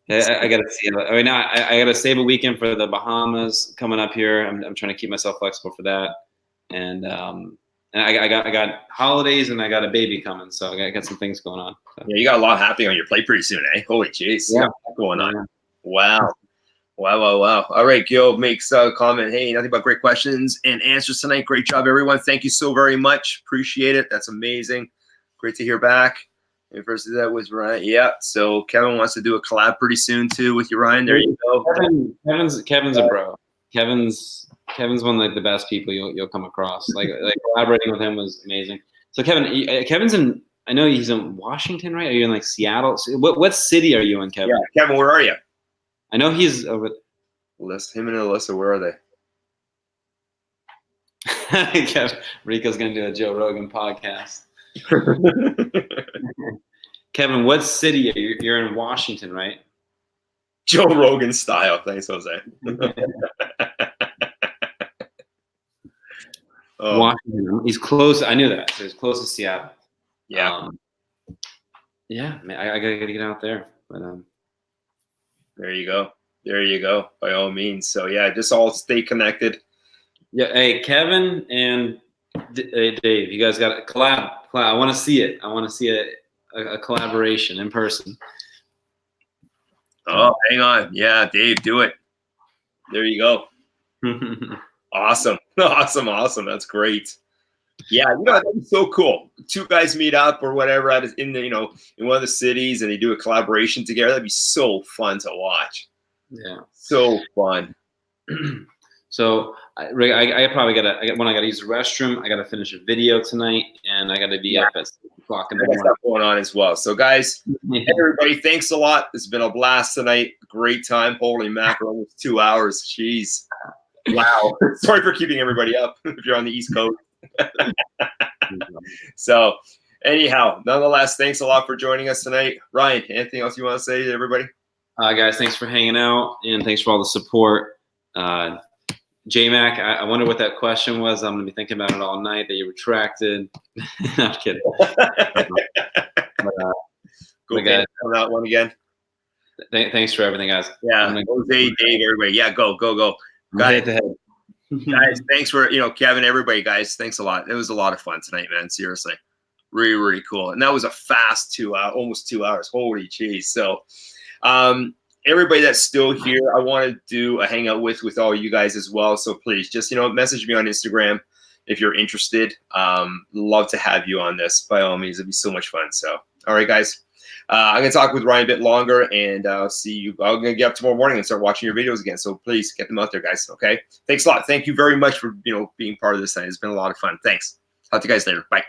I gotta see. I mean, I gotta save a weekend for the Bahamas coming up here. I'm trying to keep myself flexible for that, and I got holidays and I got a baby coming, so I got some things going on. So. Yeah, you got a lot happening on your plate pretty soon, eh? Holy jeez, yeah, going on. Wow. All right, Gil makes a comment. Hey, nothing but great questions and answers tonight. Great job, everyone. Thank you so very much. Appreciate it. That's amazing. Great to hear back. And first that was Ryan. Yeah. So Kevin wants to do a collab pretty soon too with you, Ryan. There you go. Kevin's a bro. Kevin's one of like the best people you'll come across. Like collaborating with him was amazing. So Kevin's in. I know he's in Washington, right? Are you in like Seattle? What city are you in, Kevin? Yeah, Kevin, where are you? I know he's over. Him and Alyssa, where are they? Rico's gonna do a Joe Rogan podcast. Kevin, what city are you? You're in Washington, right? Joe Rogan style. Thanks, Jose. Washington. He's close. I knew that. So he's close to Seattle. Yeah. Yeah, man, I gotta get out there. But there you go. By all means. So yeah, just all stay connected. Yeah. Hey, Kevin and Dave, you guys got a collab. I want to see it. I want to see a collaboration in person. Oh, hang on. Yeah, Dave, do it. There you go. Awesome. That's great. Yeah, that'd be so cool. 2 guys meet up or whatever in one of the cities, and they do a collaboration together. That'd be so fun to watch. Yeah, so fun. So Rick, I gotta use the restroom. I gotta finish a video tonight, and I gotta be up at 6 o'clock in the morning. Stuff going on as well. So guys, everybody, thanks a lot. It's been a blast tonight. Great time. Holy mackerel, almost 2 hours. Jeez. Wow. Sorry for keeping everybody up if you're on the East Coast. So anyhow, nonetheless, thanks a lot for joining us tonight. Ryan, anything else you want to say to everybody? Guys, thanks for hanging out, and thanks for all the support. J-Mac, I wonder what that question was. I'm going to be thinking about it all night that you retracted. No, I'm kidding. Go on that one again. Thanks for everything, guys. Yeah, Jose, Dave, everybody. Yeah, go. Guys, thanks for, Kevin, everybody, guys. Thanks a lot. It was a lot of fun tonight, man. Seriously. Really, really cool. And that was a fast 2 hours, almost 2 hours. Holy jeez. So, everybody that's still here, I want to do a hangout with all you guys as well. So please just, message me on Instagram if you're interested. Love to have you on this. By all means, it'd be so much fun. So, all right, guys. I'm going to talk with Ryan a bit longer, and I'll see you. I'm going to get up tomorrow morning and start watching your videos again. So please get them out there, guys. Okay. Thanks a lot. Thank you very much for, being part of this tonight. It's been a lot of fun. Thanks. Talk to you guys later. Bye.